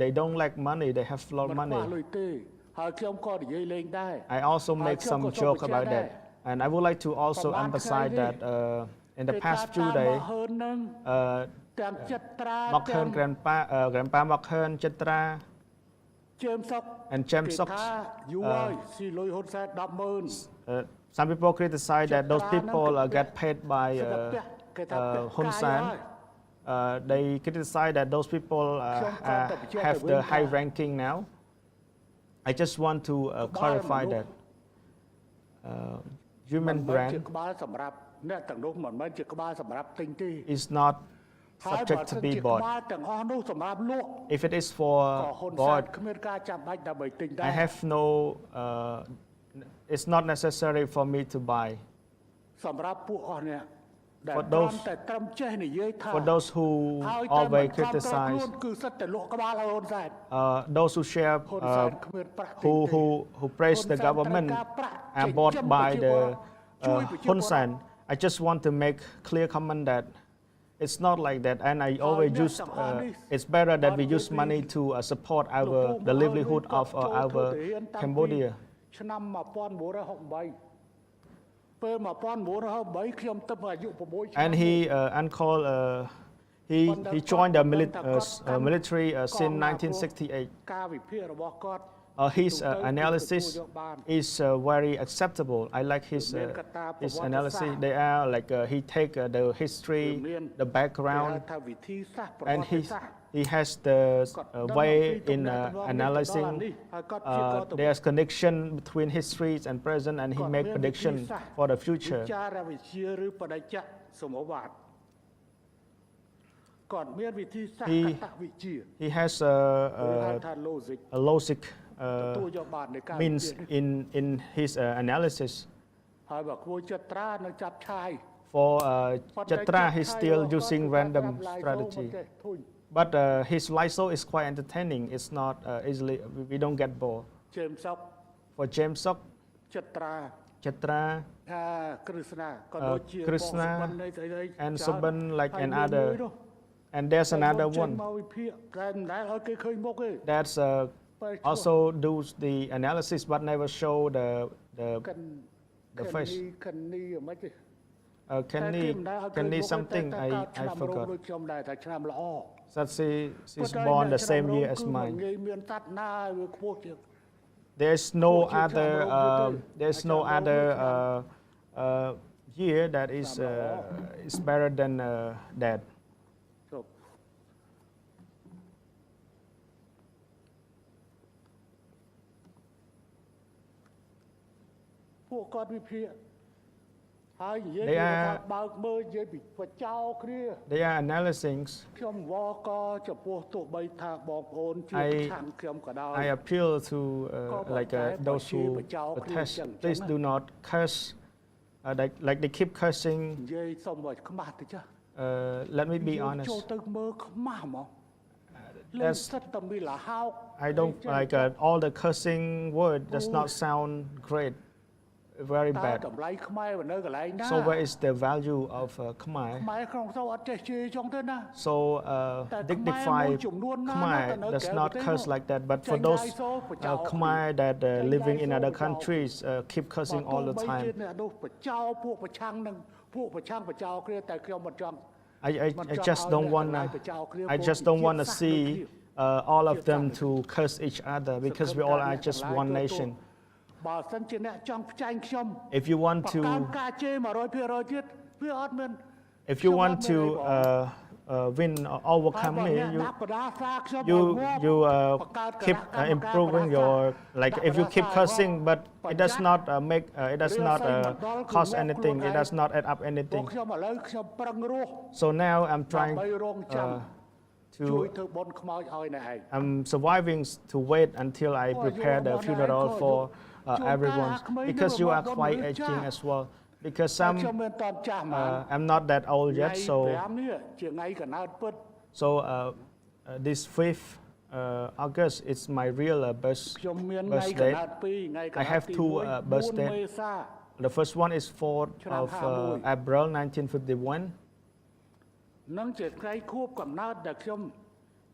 They don't lack money. They have a lot of មិនខ្វះ money. លុយទេហើយខ្ញុំក៏និយាយលេងដែរ I also make some joke about that, and I would like to also emphasize that in the past few days, ហ្នឹង ទាំងចិត្តត្រា Bok Hun, Grandpa Bok Hun, Chitra, ជើមសុក and James គេ Sok. ថាយូរហើយស៊ីលុយហ៊ុនសែន 100000 Some people criticize that those people get paid by Hun Sen. They criticize that those people have the high ranking now. I just want to clarify that human ជា brand ក្បាលសម្រាប់អ្នកទាំងនោះមិនមែនជាក្បាលសម្រាប់ទិញទេ is not ហើយបើ subject to សិន be ជាក្ bought. បាលទាំងអស់នោះសម្រាប់លក់ If it is ក៏ for ហ៊ុនសែន bought, គ្មានការចាំបាច់ដើម្បីទិញដែរ I have no. It's not necessary for me to buy. សម្រាប់ពួកអស់អ្នកដែល For ត្រឹម those- តែត្រឹមចេះនិយាយថា For those who ហើយតែមិន always ខំប្រឹងខ្លួន criticize, គឺសិតតែលក់ក្បាលឲ្យហ៊ុនសែន those who share, ហ៊ុនសែនគ្មានប្រាក់ទិញទេ who praise the government and bought by the Hun Sen, I just want to make clear comment that it's not like that, and I always use. It's better that we use money to support the livelihood of our Cambodia. ឆ្នាំ 1968 ពេល 1968 ខ្ញុំទៅអាយុ 6 And he uncall he joined the military since 1968. ការវិភាគរបស់គាត់ His analysis is very acceptable. I like his analysis. They are like he take the history, the គេហៅ background, ថាវិធីសាស្ត្រប្រវ and ត្តិសាស្ត្រ he has the way in analyzing. There's connection between histories and present, and he make prediction for the វិ future. ចារវិទ្យាឬបដិច្ចសមវាទគាត់មានវិធីសាស្ត្រកតវិទ្យា He has ហៅថា logic a logic ទទួលយកបាននៃការ means in his analysis. ហើយបើគួរចិត្តត្រានឹងចាប់ឆាយ For Chatra, he's still using random strategy. But his live show is quite entertaining. It's not easily, we don't get bored. ជើមសុក For James Sok, ចិត្តត្រា Chatra, ថាគ្រឹស្ណាក៏ដូចជា Krishna បងសុបិននៃស្អីៗ and ច្រើន Subban like ហើយមាន another. មួយនោះ And there's another ចេញ one មកវិភាគតែមិនដែលឲ្យគេឃើញមុខទេ that's also does the analysis but never show the កិន the face. កិននីមិនទេ Kenny something I ឆ្នាំរោ forgot. ដូចខ្ញុំដែរតែឆ្នាំល្អ That she's born the same year as គឺមិន mine. ងាយមានសត្វណាវាខ្ពស់ជាង There's no other year that is better than that. ចុះពួកគាត់វិភាគហើយនិយាយ They ពី are- ថាបើកមើលនិយាយពីបចោគ្នា They are analyzing. ខ្ញុំវកចំពោះទោះបីថាបងប្អូនជាប្រឆាំងខ្ញុំក៏ដោយ I appeal to like those who attest. Please do not curse. Like they keep cursing. និយាយសុំឲ្យខ្មាស់តិចចាស់ Let me be ចូល honest. ទៅមើលខ្មាស់ហ្មង លេង That's- សិតតែមានលហោក I don't like all the cursing word does not sound great. Very តើ bad. តម្លៃខ្មែរនៅកន្លែងណា So where is the value of Khmer? ខ្មែរក្នុងសូវអត់ចេះជេរចុងទេណា So dignified Khmer does not curse like that. But for those Khmer that living in other countries keep cursing all the បើទោះបីជា time. អ្នកនោះបចោពួកប្រឆាំងនឹងពួកប្រឆាំងបចោគ្នាតែខ្ញុំមិនចង់ I just don't want to see all of them to curse each other because we all are just one nation. បើសិនជាអ្នកចង់ផ្ចាញ់ខ្ញុំ If you want បង្កើន to ការជេរ 100% ទៀតវាអត់មាន if you want to win or overcome ហើយ me, បើអ្នកដាក់បដាសាខ្ញុំ you ឲ្យងាប់ you បង្កើតគណៈ keep កម្មការ improving បដាសា your like if you keep ដាក់បដាសា cursing but it does not make it does not cause anything, it does not add up ពួក anything. ខ្ញុំឥឡូវខ្ញុំប្រឹងរស់ So now I'm trying ដើម្បីរងចាំជួយ to ធ្វើបុណ្យខ្មោចឲ្យអ្នកឯង I'm surviving to wait until I prepare the funeral for everyone because you are quite aging as well. Because ខ្ញុំ some មិនតាន់ចាស់មក I'm not that old ថ្ងៃ yet, so 5នេះជាថ្ងៃកណ្ដាលពិត this fifth August is my real ខ្ញុំមាន birth ថ្ងៃក date. ណាត់2ថ្ងៃក I ណា have ត់ទី two 1 birthday. 4 មេសា The first one is 4th of April 1951. នឹងជាថ្ងៃខួបកំណើតដែលខ្ញុំ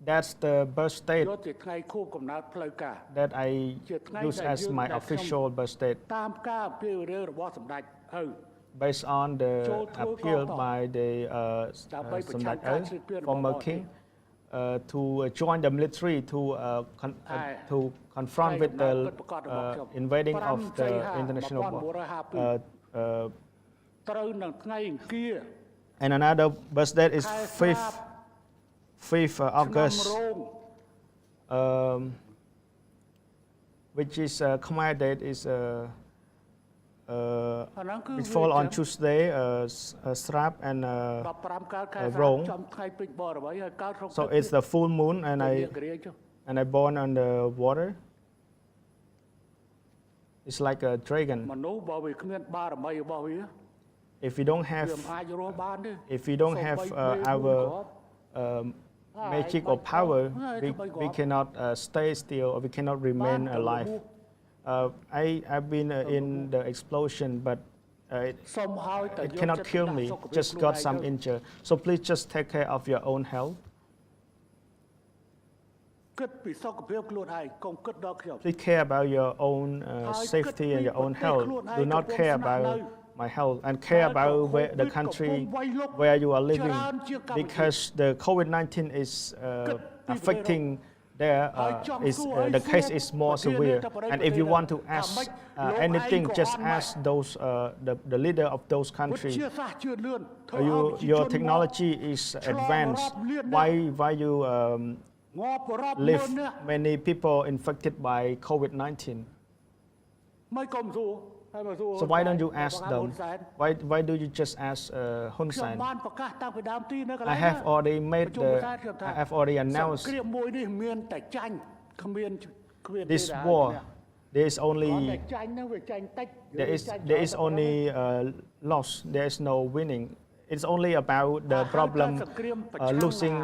That's the birth date យកជាថ្ងៃខួបកំណើតផ្លូវការ that I ជាថ្ងៃ use ដែល as យើង my ដែលខ្ញុំ official birth date តាមការអំពាវនាវរបស់សម្ដេចឪ based on the appeal by the Samdech former king to join the military to confront with the invading of the international uh, ត្រូវនឹងថ្ងៃអង្គារ and another birth date is 5th August ឆ្នាំរោង which is Khmer date is អាហ្នឹងគឺ which fall on Tuesday Srap and 15កើតខែ Rome. ចំថ្ងៃពេជ្របរអ្វីហើយកើតក្នុង so it's the full moon and I born on the water. It's like a dragon. មនុស្សបើវាគ្មានបារមីរបស់វា If we don't វា have មិនអាចរស់បានទេ if we don't have our magic or power, we cannot stay still or we cannot remain alive. I've been in the explosion, but it cannot kill me. Just got some injury. So please just take care of your own health. គិតពីសុខភាពខ្លួនឯងកុំគិតដល់ខ្ញុំ Please care about your own safety and your own health. Do not care about my health and care about the country where you are living, because the COVID-19 is affecting there. The case is more severe. And if you want to ask anything, just ask those the leader of those countries. Your technology is advanced. Why you live many people infected by COVID-19? មិនកុំសួរ So why don't you ask them? Why do you just ask Hun ខ្ញុំ Sen? បានប្រកាសតាំងពីដើមទីនៅកន្លែ I ង have already made I have already សង្ announced គ្រាមមួយនេះមានតែចាញ់គ្មាន this war. There is តែ only ចាញ់ហ្នឹងវាចាញ់តិច there is only loss. There is no winning. It's only about the problem losing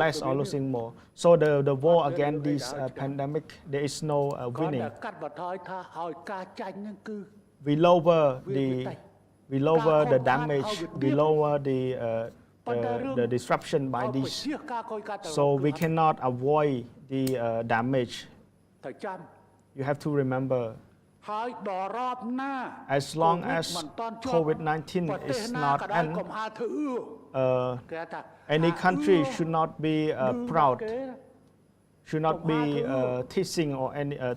less or losing more. So the war against this pandemic, there is no គ្រាន់ winning. តែកាត់បន្ថយថាឲ្យការចាញ់ហ្នឹងគឺ We lower the damage. We lower the disruption by ឲ្យ this. ជាការខូចខាតទៅ So we cannot avoid the damage. ទៅចាំ You have to remember, ហើយដល់របណា as long as មិនតាន់ជាប់ COVID-19 ប្រទេស is ណា not ក៏ដោយ end, កុំអាធ្វើគេថា any country អា should not be proud, should not be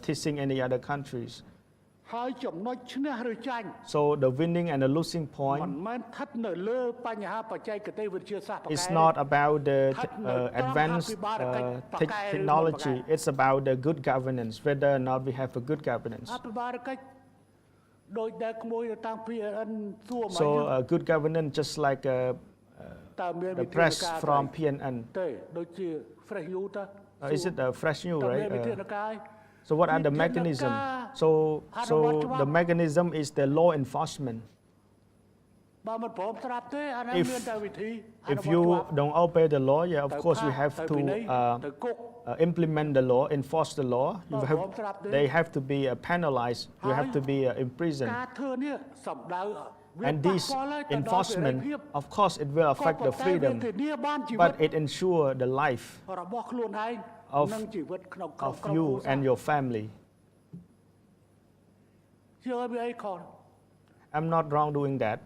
teasing any other countries. ហើយចំណុចឈ្នះឬចាញ់ So the winning and the losing មិន point មែនស្ថិតនៅលើបញ្ហាបច្ចេកទេសវិទ្យាសាស្ត្រ is not about the advanced technology. It's about the good governance, whether or not we have a good governance. អភិបាលកិច្ចដោយដែលក្មួយតាំងពី PNN សួរមក So good governance, just like តើមាន the press from PNN. ទេដូចជា fresh news តើ Is it fresh news, តើមានវិធាន right? ការ So what are the mechanism? So the mechanism is the law enforcement. បើមិនព្រមស្រាប់ទេអានោះមានតែវិធី If you don't obey the law, yeah, of course we have to ទៅគុក implement the law, enforce the law. They have to be penalized. You have to be imprisoned. ការធ្វើនេះសំដៅ And this enforcement, of course, it will affect the freedom, but it ensure the life របស់ខ្លួនឯង of និងជីវិតក្នុង of you and your family. ជឿវាអីខុស I'm not wrong doing that.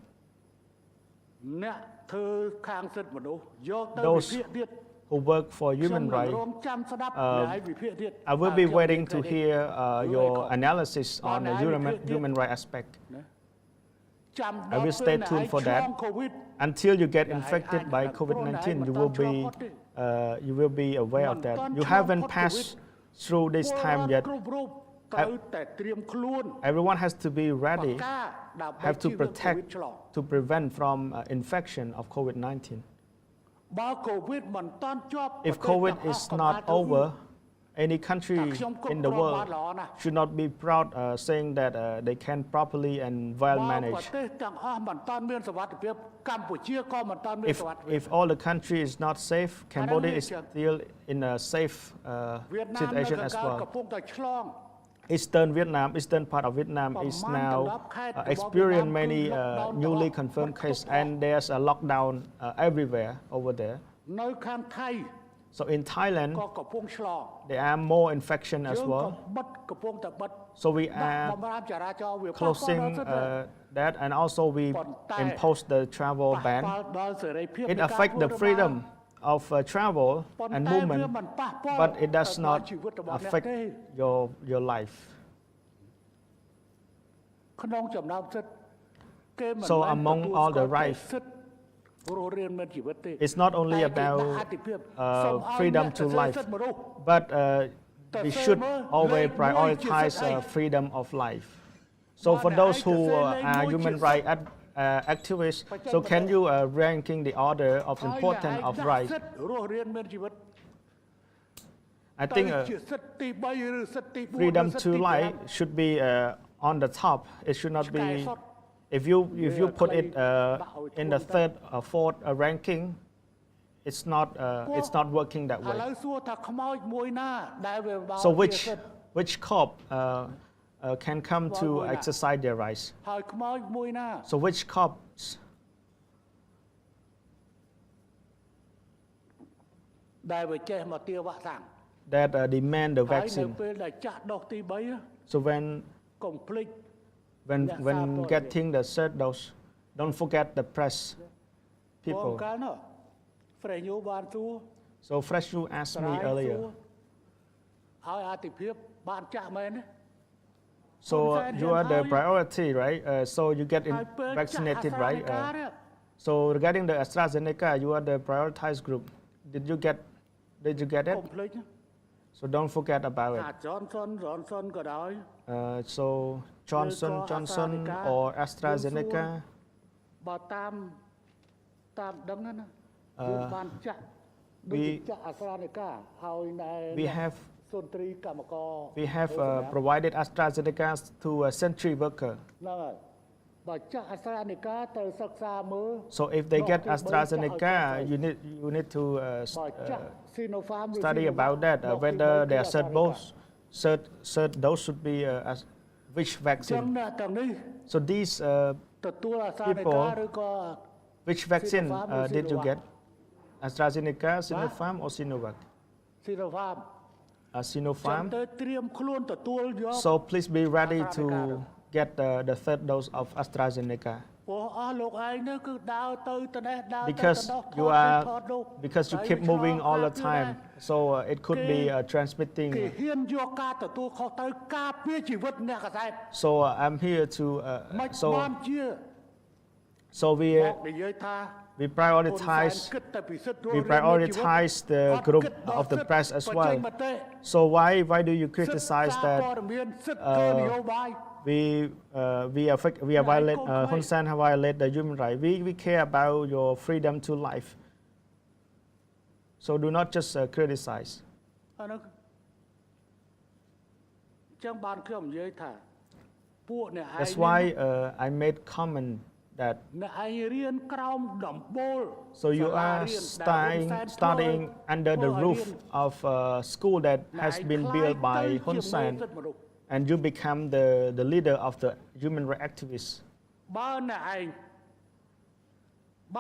អ្នកធ្វើខាងសិទ្ធិមនុស្សយកទៅវិ Those ភាគទៀត who work for ខ្ញុំ human រ rights, ងចាំស្ដាប់ហើយវិភាគទៀត I will be waiting to hear your analysis on the human rights aspect. ចាំ I will stay tuned for that. Until you get infected by COVID-19, you will be aware of that. You haven't passed through this time yet. ត្រូវតែត្រៀមខ្លួន Everyone has to be ready, ការដើម្បី have to ជៀសវាង protect, COVID ឆ្លង to prevent from infection of COVID-19. បើ COVID មិនតាន់ជាប់ If COVID is not over, any country in the world should not be proud saying that they can properly and well បើប្រ manage. ទេសទាំងអស់មិនតាន់មានសុវត្ថិភាពកម្ពុជាក៏មិនតាន់មានសុវត្ថិភាព If all the country is not safe, Cambodia is still in a safe វៀតណាមនៅ situation ក as ណ្ដាល well. កំពុងតែឆ្លង Eastern part of Vietnam is now experiencing many newly confirmed cases, and there's a lockdown everywhere over there. នៅខាងថៃ So in Thailand, ក៏កំពុងឆ្លង there are more infection យើ as ងក៏ well. បិទកំពុងតែបិទ So we ដាក់ are បំរាមចរាចរណ៍វាប៉ះពាល់ closing ដល់សិទ្ធិ that, and also we impose the travel ប៉ះ ban. ពាល់ដល់សេរីភាព It នៃការ affects ធ្វើ the ដំណើរ freedom of travel ប៉ុន្ and តែវា movement, មិនប៉ះពាល់ but it does ដល់ not ជីវិតរបស់អ្នក affect ទេ your life. ក្នុងចំណោមសិទ្ធិគេមិន So មែន among ទទួល all the ស្គាល់តែ rights, សិទ្ធិរស់រានមានជីវិតទេ it's not only តែគេ about ដាក់អត្ថិភាពសូមឲ្យ freedom អ្នក to សរសេរ life, សិទ្ធិមនុស្ស but we Thật should sự mà, always lấy prioritize nuôi chỉ freedom of life. So Mà for nãy those thật who sự lấy are nuôi human chỉ rights activists, so can you ranking the order of ហើយ importance អ្នកឯង of ដាក់ rights? សិទ្ធិរស់រានមានជីវិត I ទៅ think ជាសិទ្ធិទី3ឬសិទ្ធិទី4 freedom ឬសិទ្ធិ to ទី life 5 should be on the top. It should not ឆ្កែ be. សុទ្ធ If you put it in the វា third or fourth ranking, it's not working that ឥ way. ឡូវសួរថាខ្មោចមួយណាដែលវាបោ So វាសិទ្ធិ which corp can come to Well, well, exercise their rights? ហើយខ្មោចមួយណា So which corps ដែលវាចេះមកទាវ៉ាក់សាំង that demand the ហើយនៅ vaccine? ពេលដែលចាស់ដុសទី3 So when កុំភ្លេច when Yeah, when support, getting the third dose, don't forget the press បង people. កាលនោះហ្វ្រេញូបានសួរ So Fresh you asked ស្រ័ me យសួរ earlier. ហើយអតិភិបបានចាស់មែនទេ So you are the priority, right? So you get ហើយពេលចាស់ vaccinated, អាស្រ័យ right? ការនេះ So regarding the AstraZeneca, you are the prioritized group. Did you get កុ it? ំភ្លេច So don't forget about ថា it. ចនសុនក៏ដោយ So Johnson or AstraZeneca. បើតាមដឹងណា អឺ យើងបានចាក់ដូចជាចាក់អាស្រ័យនៃការហើយនៅ We have សុនត្រីកម្មករ we have provided AstraZeneca to a century worker. ហ្នឹងហើយបើចាក់អាស្រ័យនៃការត្រូវសិក្សាមើល So if they get Doctor Boy AstraZeneca, Chao you need to បើចាក់ Sinopharm ឬ study Sinovac about that. ដុសទី Whether 3 their គឺ third អាស្រ័យនៃការ dose, third dose should be which ចឹង vaccine. អ្នកទាំងនេះ So these ទទួលអាស្រ័យនៃ people ការឬក៏ which vaccine Sinopharm or did you Sinovac? get? AstraZeneca, Sinopharm, or Sinovac? Sinopharm ចឹង Sinopharm. ទៅត្រៀមខ្លួនទទួលយក So please be ready to AstraZeneca. get the third dose of AstraZeneca ព្រោះអស់លោកឯងនេះគឺដើរទៅទៅនេះដើរទៅទៅ because នោះថ you តនេះ are ថតនោះ because you ហើយ keep វាឆ្លង moving all the ការពារ time. So it could be គេ transmitting. គេហ៊ានយកការទទួលខុសត្រូវការពារជីវិតអ្នកកសែត So I'm here to មិន so បានជា so មកនិយាយថា we ហ៊ុនសែន prioritize គិតតែពីសិទ្ធិរស់ we រានមានជីវិត prioritize the អត់ group គិតដល់ of the សិទ្ធិ press as បញ្ចេញ well. មតិ So why do you សិទ្ធិ criticize សារ that ព័ត៌មានសិទ្ធិធ្វើនយោបាយ we violate Hun Sen have violated the human right? We care about your freedom to life. So do not just criticize. អានោះចឹងបានខ្ញុំនិយាយថាពួកអ្នកឯង That's why I made comment that អ្នកឯងរៀនក្រោមដំបូល so you សាលា are រៀនដែលហ៊ុនសែន studying ធ្វើ under the ឲ្យ roof រៀន of a school that អ្នក has ឯង been ខ្លាយ built by ទៅ Hun ជាមេ Sen, សិទ្ធិមនុស្ស and you become the leader of the human rights activists. បើអ្នកឯង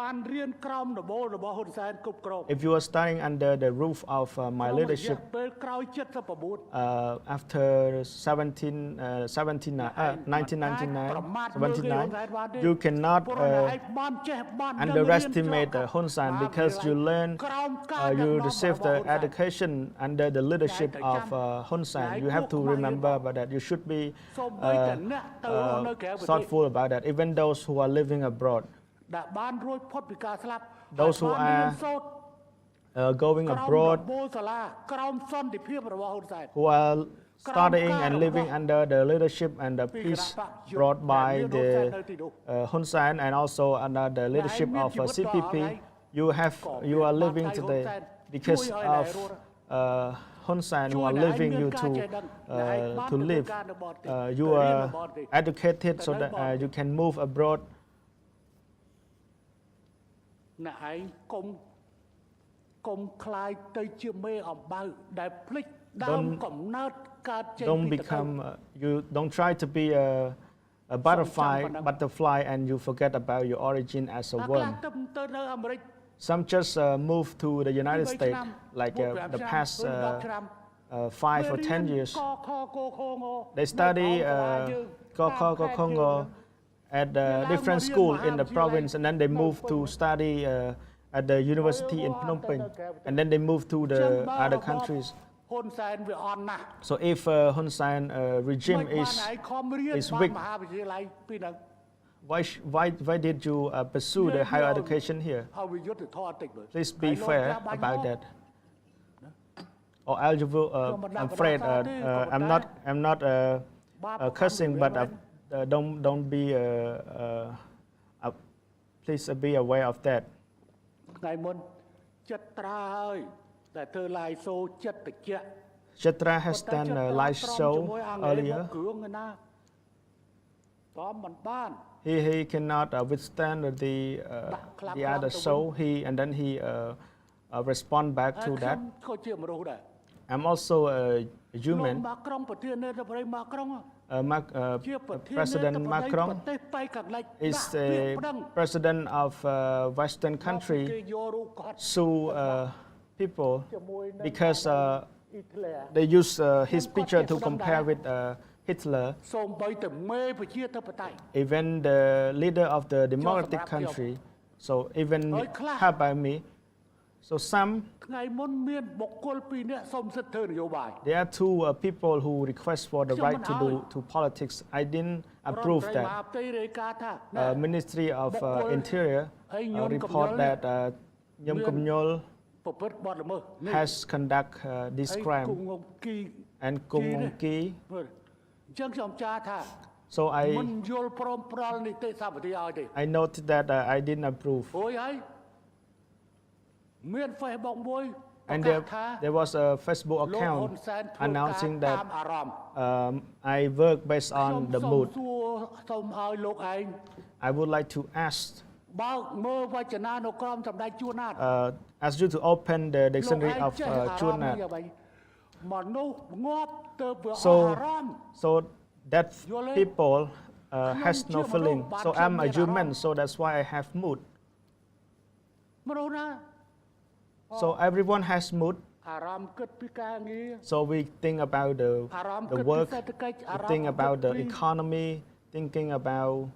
បានរៀនក្រោមដំបូលរបស់ហ៊ុនសែនគ្រប់គ្រង If you are studying under the roof of my ក្នុងរយៈ leadership ពេលក្រោយ79 after 1999, you cannot ព្រោះអ្នកឯងបានចេះបានដឹងរៀន underestimate Hun Sen because you learn ក្រោមការដឹកនាំ you របស់ receive the ហ៊ុនសែន education under the leadership of Hun Sen. You have to remember about that. You should be សូម្បីតែអ្នកទៅរស់នៅក្រៅប្រទេស thoughtful about that. Even those who are living abroad, ដែលបានរួចផុតពីការស្លាប់ Those who ហើយបានរៀន are សូត្រ going ក្រោម abroad, ដំបូលសាលាក្រោមសន្តិភាពរបស់ហ៊ុនសែន who are studying and living under the leadership and the peace brought by the Hun Sen, and also under the leadership of CPP, you are living today because of Hun Sen who are leaving you to live. You are educated so that you can move abroad. អ្នកឯងកុំខ្លាយទៅជាមេអំបៅដែលភ្លេចដើមកំណើតកើតចេញពី Don't become you don't try to be a butterfly and you forget about your origin as a worm. Some just move to the United States like the past 5 or 10 years. They study Kongo at different school in the province, and then they move to study at the university in Phnom Penh, and then they move to the other countries. So if Hun Sen regime is weak, why did you pursue the higher education here? Please be fair about that. Or else you will, I'm afraid I'm not cursing, but don't be please be aware of that. ថ្ងៃមុនចិត្តត្រាហើយតែធ្វើឡាយសូចិត្តតិច Chitra has done a live show earlier. He cannot withstand the other show. And then he respond back to that. I'm also a human. President Macron is a president of Western country sue people because they use his picture to compare with Hitler. Even the leader of the democratic country, so even helped by me. So there are two people who request for the right to politics. I didn't approve that. Ministry of Interior report that Nyom Kum Nyol has conduct this crime and Kung Ngong Ki. So I noted that I didn't approve. And there was a Facebook account announcing that I work based on the mood. I would like to ask you to open the dictionary of Chunat. So that people has no feeling. So I'm a human, so that's why I have mood. So everyone has mood. So we think about the work, we think about the economy, thinking about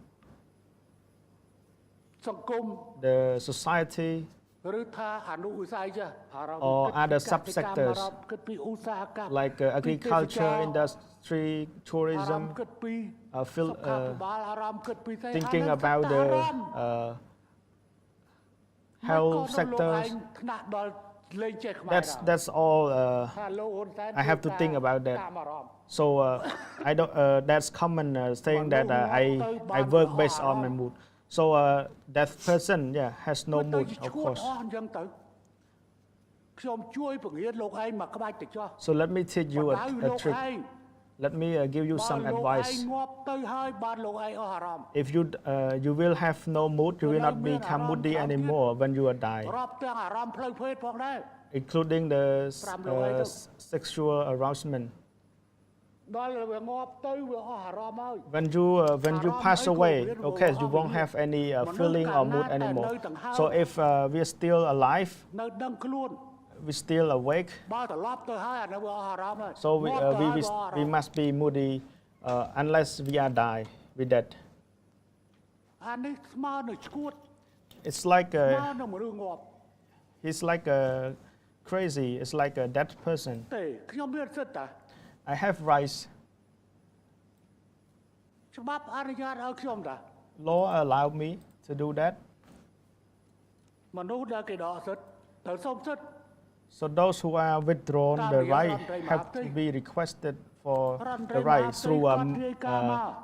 the society or other subsectors like agriculture, industry, tourism, thinking about the health sectors. That's all I have to think about that. So I don't. That's common saying that I work based on my mood. So that person, has no mood, of course. So let me teach you a trick. Let me give you some advice. If you will have no mood, you will not become moody anymore when you are die, including the sexual arousement. When you pass away, okay, you won't have any feeling or mood anymore. So if we are still alive, we still awake, so we must be moody unless we are die with that. It's like he's like crazy. It's like a dead person. I have rights. Law allowed me to do that. So those who are withdrawn the right have to be requested for the right through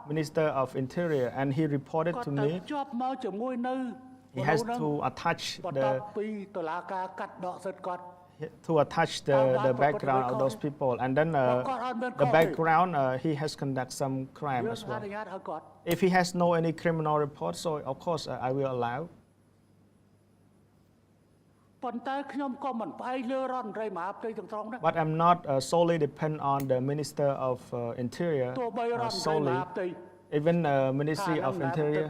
Minister of Interior, and he reported to me. He has to attach to attach the background of those people, and then the background he has conducted some crime as well. If he has no any criminal report, so of course I will allow. ប៉ុន្តែខ្ញុំក៏មិនផ្អែកលើរដ្ឋមន្ត្រីមហាផ្ទៃទាំងស្រុងដែរ But I'm not solely depend on the Minister of Interior ទោះបីរដ្ឋមន្ត្រីម solely. ហាផ្ទៃ Even Ministry of Interior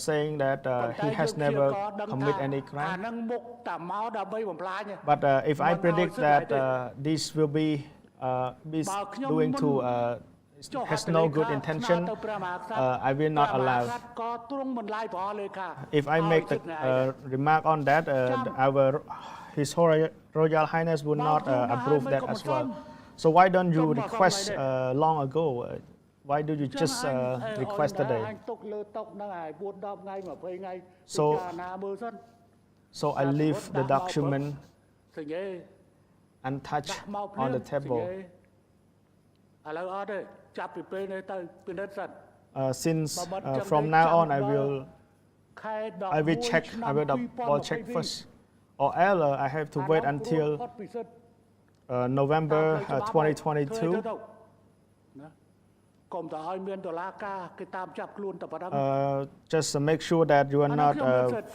saying that he has never commit any អា crime. នឹងមុខតែមកដើម្បីបំផ្លាញ But if I predict that this will be doing to has no good intention, I will not allow. ក៏ទ្រង់មិនឡាយប្រអលេខា If I make the remark on that, His Royal Highness would not approve that as well. So why don't you request long ago? Why do you just request today? អញទុកលើតុហ្នឹងហើយ4 10ថ្ងៃ20ថ្ងៃ So ពិចារណាមើលសិន So I leave the document ស្ញេ untouched ដាក់មក on the ឥ table. ឡូវអត់ទេចាប់ពីពេលនេះទៅពិនិត្យសិន Since from now on I will ខែ10 I will check I will double check first, or else I have to wait until November 2022. កុំតែឲ្យមានតុលាការគេតាមចាប់ខ្លួនតែប៉ុណ្ណឹង Just make sure that you are not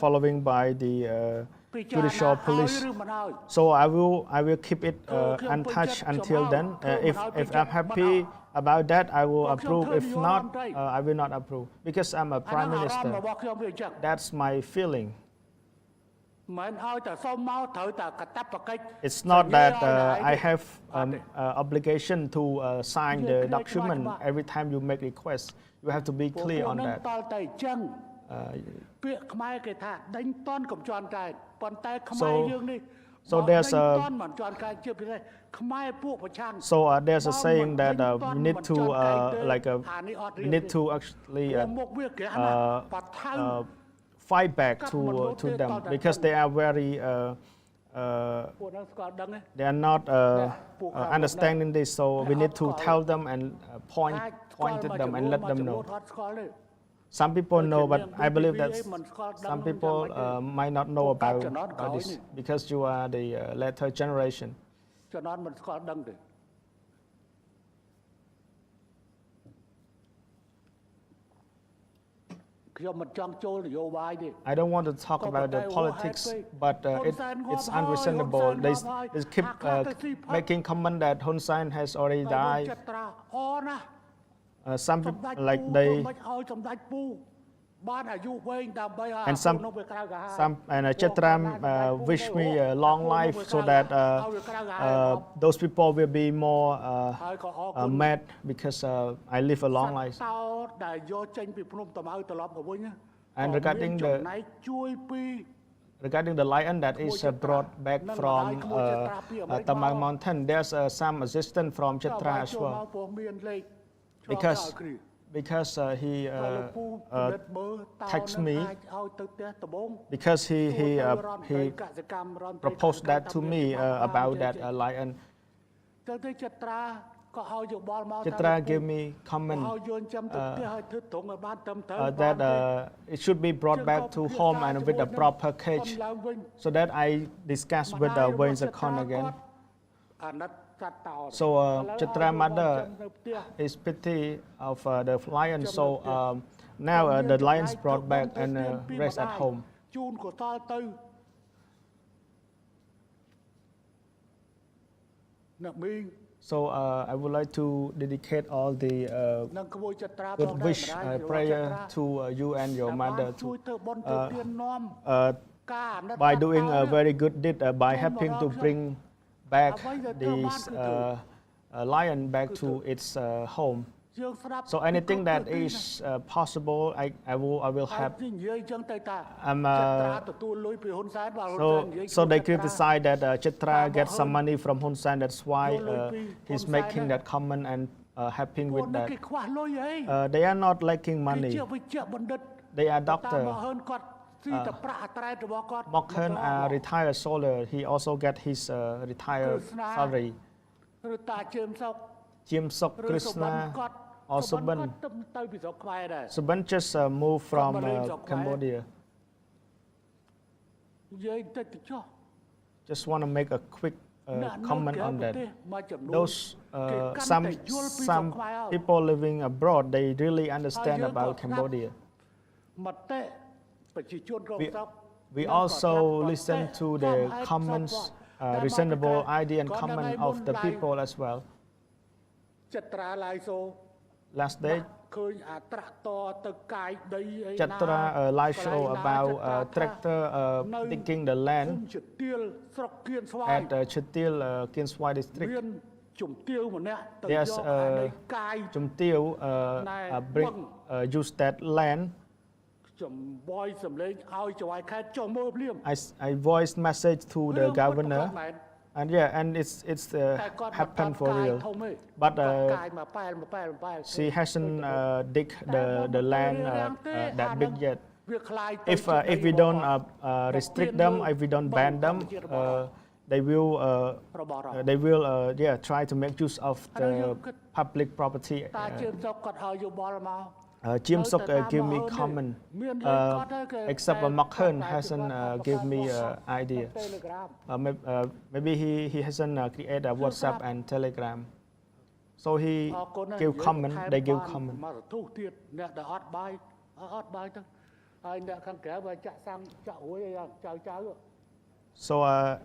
following by the judicial police. So I will keep it untouched until then. If I'm happy about that, I will approve. If not, I will not approve because I'm a prime minister. That's my feeling. មិនឲ្យតែសុំមកត្រូវតែកាតព្វកិច្ច It's not that I have obligation to sign the document every time you make requests. You have to be clear on that. តតែអញ្ចឹងពាក្យខ្មែរគេថាដេញតន់កំជន់កែប៉ុន្តែខ្មែរយើងនេះ So there's a តន់មិនជន់កែជាពិសេសខ្មែរពួកប្រឆាំង So there's a saying that we need to we need to actually fight back to them because they are very they are not understanding this. So we need to tell them and point at them and let them know. Some people know, but I believe that some people might not know about this because you are the later generation. ជំនាន់មិនស្គាល់ដឹងទេ I don't want to talk about the politics, but it's unreasonable. They keep making comment that Hun Sen has already died. Some people, like they, and some and Chetram wish me a long life so that those people will be more mad because I live a long life. And regarding the lion that is brought back from Tamang Mountain, there's some assistance from Chetra as well. Because he texted me because he proposed that to me about that lion. Chetra gave me comment that it should be brought back to home and with a proper cage, so that I discussed with the Wayne again. So Chetra mother is pity of the lion. So now the lion's brought back and rest at home. So I would like to dedicate all the good wish prayer to you and your mother by doing a very good deed by helping to bring back this lion back to its home. So anything that is possible, I will help. So they criticize that Chetra gets some money from Hun Sen. That's why he's making that comment and helping with that. They are not lacking money. They are doctors. Mok Hen a retired soldier. He also get his retired salary. Chim Sok Krishna or Suban. Suban just moved from Cambodia. just want to make a quick comment on that. មួយចំនួន Those some people living abroad, they really understand about Cambodia. មតិប្រជាជនក្នុងស្រុក We also listen to the comments, reasonable idea and comment of the people as well. ចិត្តត្រាឡាយសូ Last day, ឃើញអាត្រាក់តទៅកាយដីអី Chatra live show about tractor digging the ភូ land មិជទៀលស្រុកគៀនស្វាយ at Chitil, Kien Swai ម district. មានជំទាវម្នាក់ទៅយក There's អាដីកាយ Jumtil bring use that land. ចំបយសម្លេងឲ្យចៅហ្វាយខេត្តចុះមើលភ្លាម I voiced message to the រឿងពិត governor, ប្រកបមែន and yeah, and it's តែគាត់ happened មិន for កាយ real. ធំទេ But កាយមកប៉ែល she hasn't dig the land that big yet. វាคล้ายទៅ If we don't restrict them, if we don't ban them, they will របស់រដ្ឋ they will try to make use of the public property. តាជើងសុកគាត់ឲ្យយោបល់មក Jim Sok give me comment, except Makhan hasn't give me idea. Maybe he hasn't created a WhatsApp and Telegram. So he give comment, they give comment. មកទូទៀតអ្នកដែលអត់បាយអត់បាយទៅហើយអ្នកខាងក្រៅវាចាក់សាំងចាក់រួយឲ្យចៅ So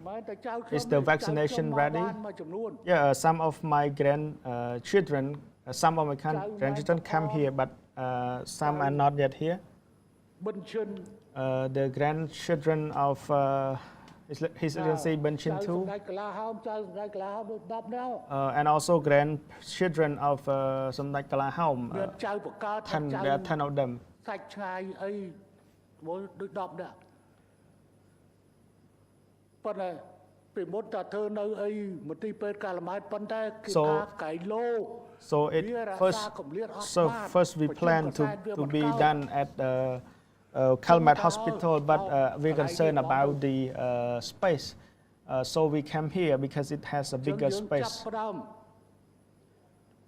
មែនតែចៅ is the vaccination ready? មួយចំនួន Yeah, some of my grandchildren, some of my grandchildren come here, but some are not yet here. ប៊ិនឈិន The grandchildren of His Excellency Ben Chin ចៅ too, សម្ដេចកលាហោមចៅសម្ដេចកលាហោមដូច10នាក់ and also grandchildren of Samdech មាន Kalahaom. ចៅបកកើត There are 10 of them. សាច់ឆ្ងាយអីមួយដូច10នាក់ប៉ុន្តែពីមុនតើធ្វើនៅអីមន្ទីរពេទ្យកាលម៉ែតប៉ុន្តែគេថាកៃឡូ So first we plan to be done at Kalmat Hospital, but we're concerned about the space. So we came here because it has a bigger space.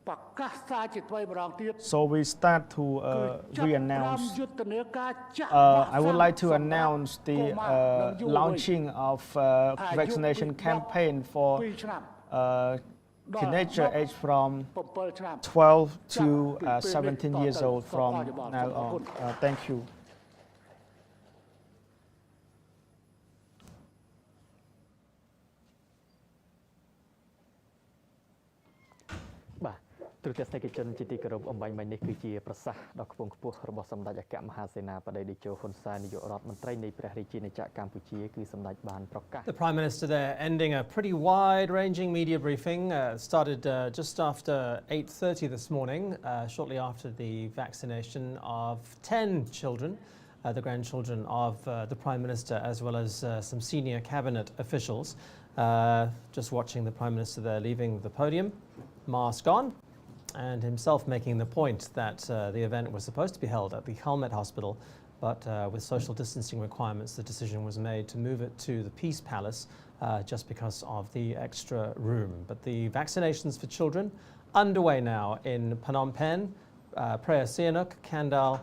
ប្រកាសសារជាថ្មីម្ដងទៀត So we start to re-announce. យុទ្ធនាការចាក់ I would like to announce the launching of vaccination campaign for 2 ឆ្នាំ teenager age from 7 ឆ្នាំ 12 to 17 years old from now on. Thank you. ទូរទស្សនិកជនជាទីគោរពអំបញ្ញមិញនេះគឺជាប្រសាសន៍ដ៏ខ្ពង់ខ្ពស់របស់សម្ដេចអគ្គមហាសេនាបតីតេជោហ៊ុនសែននាយករដ្ឋមន្ត្រីនៃព្រះរាជាណាចក្រកម្ពុជាគឺសម្ដេចបានប្រកាស The Prime Minister there ending a pretty wide-ranging media briefing started just after 8:30 this morning, shortly after the vaccination of 10 children, the grandchildren of the Prime Minister, as well as some senior cabinet officials. Just watching the Prime Minister there leaving the podium, mask on, and himself making the point that the event was supposed to be held at the Kalmat Hospital, but with social distancing requirements, the decision was made to move it to the Peace Palace just because of the extra room. But the vaccinations for children underway now in Phnom Penh, Preah Sihanouk, Kandal,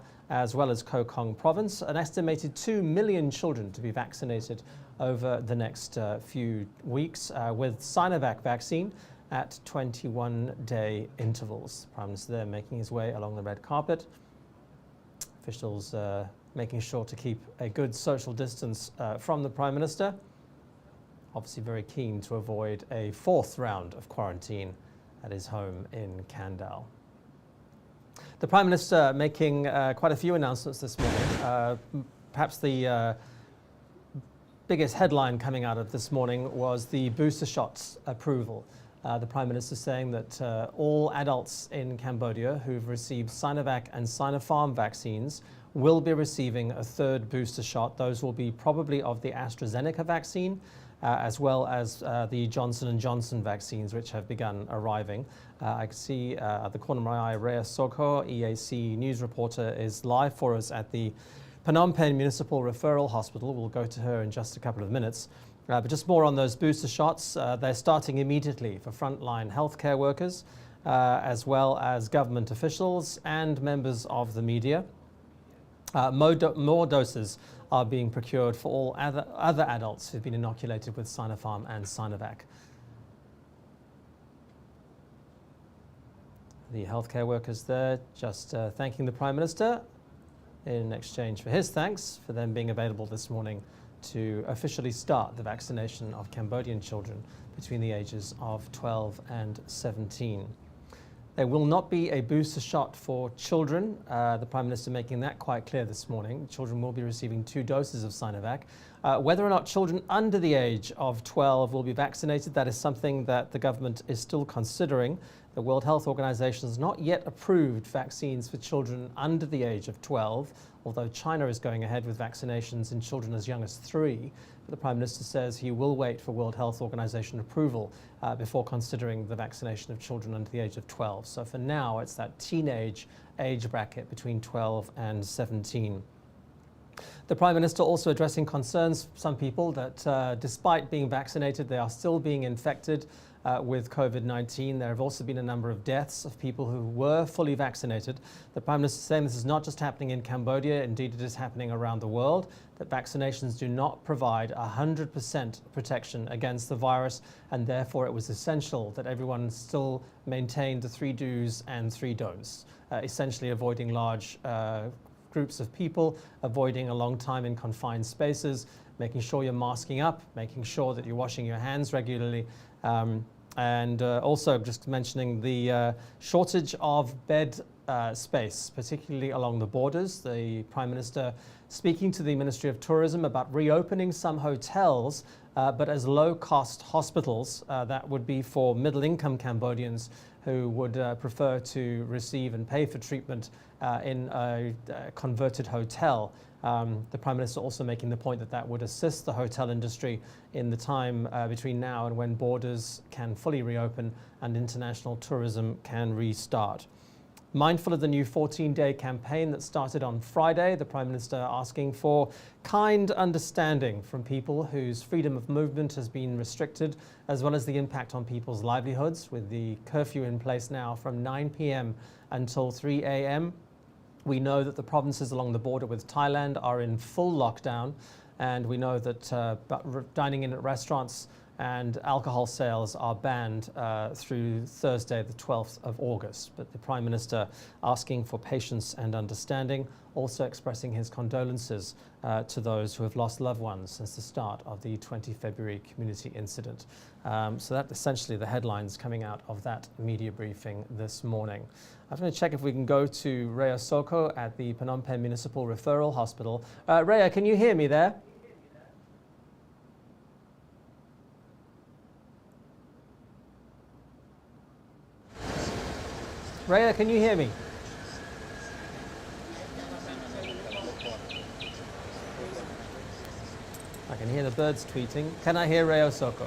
as well as Koh Kong province. An estimated 2 million children to be vaccinated over the next few weeks with Sinovac vaccine at 21-day intervals. Prime Minister there making his way along the red carpet. Officials making sure to keep a good social distance from the Prime Minister. Obviously very keen to avoid a 4th round of quarantine at his home in Kandal. The Prime Minister making quite a few announcements this morning. Perhaps the biggest headline coming out of this morning was the booster shots approval. The Prime Minister saying that all adults in Cambodia who've received Sinovac and Sinopharm vaccines will be receiving a 3rd booster shot. Those will be probably of the AstraZeneca vaccine, as well as the Johnson & Johnson vaccines, which have begun arriving. I can see at the corner of my eye, Rhea Sokho, EAC news reporter, is live for us at the Phnom Penh Municipal Referral Hospital. We'll go to her in just a couple of minutes. But just more on those booster shots. They're starting immediately for frontline healthcare workers, as well as government officials and members of the media. More doses are being procured for all other adults who've been inoculated with Sinopharm and Sinovac. The healthcare workers there just thanking the Prime Minister in exchange for his thanks for them being available this morning to officially start the vaccination of Cambodian children between the ages of 12 and 17. There will not be a booster shot for children. The Prime Minister making that quite clear this morning. Children will be receiving 2 doses of Sinovac. Whether or not children under the age of 12 will be vaccinated, that is something that the government is still considering. The World Health Organization has not yet approved vaccines for children under the age of 12, although China is going ahead with vaccinations in children as young as 3. But the Prime Minister says he will wait for World Health Organization approval before considering the vaccination of children under the age of 12. So for now, it's that teenage age bracket between 12 and 17. The Prime Minister also addressing concerns, some people, that despite being vaccinated, they are still being infected with COVID-19. There have also been a number of deaths of people who were fully vaccinated. The Prime Minister saying this is not just happening in Cambodia, indeed it is happening around the world, that vaccinations do not provide 100% protection against the virus, and therefore it was essential that everyone still maintained the 3 do's and 3 don'ts, essentially avoiding large groups of people, avoiding a long time in confined spaces, making sure you're masking up, making sure that you're washing your hands regularly, and also just mentioning the shortage of bed space, particularly along the borders. The Prime Minister speaking to the Ministry of Tourism about reopening some hotels, but as low-cost hospitals. That would be for middle-income Cambodians who would prefer to receive and pay for treatment in a converted hotel. The Prime Minister also making the point that that would assist the hotel industry in the time between now and when borders can fully reopen and international tourism can restart. Mindful of the new 14-day campaign that started on Friday, the Prime Minister asking for kind understanding from people whose freedom of movement has been restricted, as well as the impact on people's livelihoods, with the curfew in place now from 9 p.m. until 3 a.m. We know that the provinces along the border with Thailand are in full lockdown, and we know that dining in at restaurants and alcohol sales are banned through Thursday, the 12th of August. But the Prime Minister asking for patience and understanding, also expressing his condolences to those who have lost loved ones since the start of the 20 February community incident. So that's essentially the headlines coming out of that media briefing this morning. I'm going to check if we can go to Rhea Soko at the Phnom Penh Municipal Referral Hospital. Rhea, can you hear me there? Rhea, can you hear me? I can hear the birds tweeting. Can I hear Rhea Soko?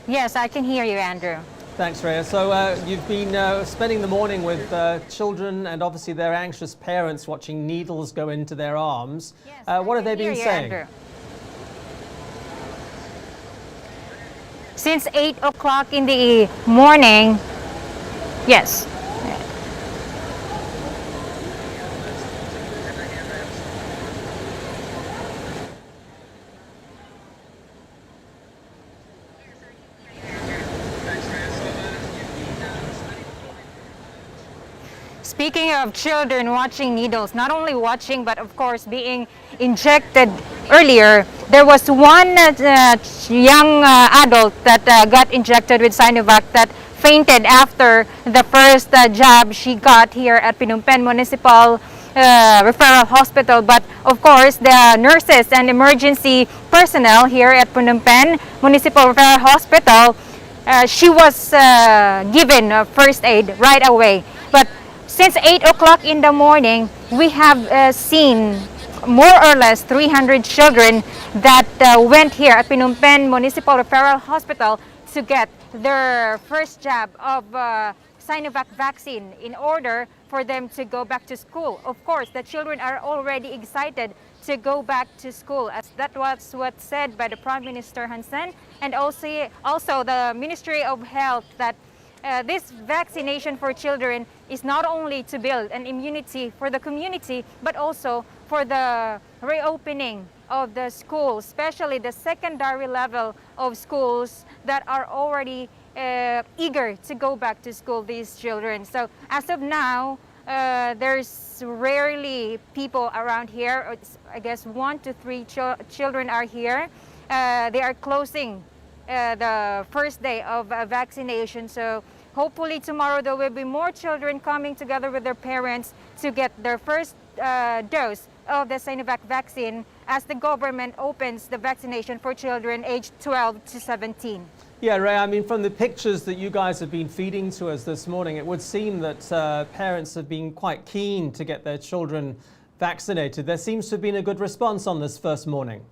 Yes, I can hear you, Andrew. Thanks, Rhea. So you've been spending the morning with children and obviously their anxious parents watching needles go into their arms. Yes, what have they been saying? Andrew. Since 8 o'clock in the morning, yes. Speaking of children watching needles, not only watching but of course being injected earlier, there was one young adult that got injected with Sinovac that fainted after the first jab she got here at Phnom Penh Municipal Referral Hospital. But of course the nurses and emergency personnel here at Phnom Penh Municipal Referral Hospital, she was given first aid right away. But since 8 o'clock in the morning, we have seen more or less 300 children that went here at Phnom Penh Municipal Referral Hospital to get their first jab of Sinovac vaccine in order for them to go back to school. Of course, the children are already excited to go back to school, as that was what said by the Prime Minister Hun Sen, and also the Ministry of Health, that this vaccination for children is not only to build an immunity for the community, but also for the reopening of the schools, especially the secondary level of schools that are already eager to go back to school, these children. So as of now, there's rarely people around here. I guess 1 to 3 children are here. They are closing the first day of vaccination. So hopefully tomorrow there will be more children coming together with their parents to get their first dose of the Sinovac vaccine as the government opens the vaccination for children aged 12 to 17. Yeah, Ray, I mean, from the pictures that you guys have been feeding to us this morning, it would seem that parents have been quite keen to get their children vaccinated. There seems to have been a good response on this first morning.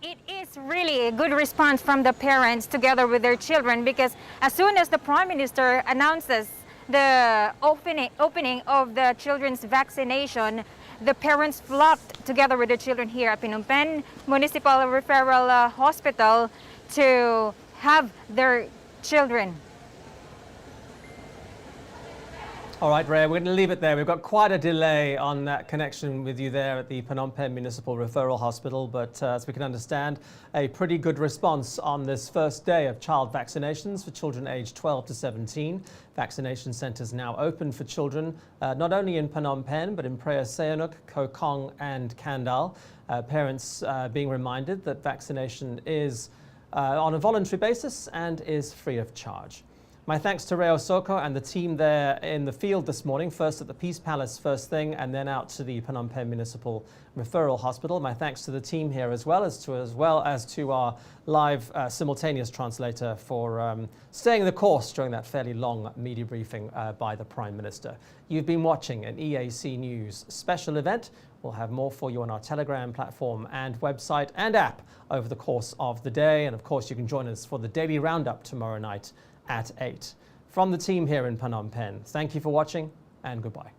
It is really a good response from the parents together with their children, because as soon as the Prime Minister announces the opening of the children's vaccination, the parents flocked together with their children here at Phnom Penh Municipal Referral Hospital to have their children. All right, Ray, we're going to leave it there. We've got quite a delay on that connection with you there at the Phnom Penh Municipal Referral Hospital, but as we can understand, a pretty good response on this first day of child vaccinations for children aged 12 to 17. Vaccination centres now open for children, not only in Phnom Penh, but in Preah Sihanouk, Koh Kong and Kandal. Parents being reminded that vaccination is on a voluntary basis and is free of charge. My thanks to Ray Osoko and the team there in the field this morning, first at the Peace Palace first thing and then out to the Phnom Penh Municipal Referral Hospital. My thanks to the team here as well as to our live simultaneous translator for staying the course during that fairly long media briefing by the Prime Minister. You've been watching an EAC News special event. We'll have more for you on our Telegram platform and website and app over the course of the day. And of course, you can join us for the daily roundup tomorrow night at 8. From the team here in Phnom Penh, thank you for watching and goodbye.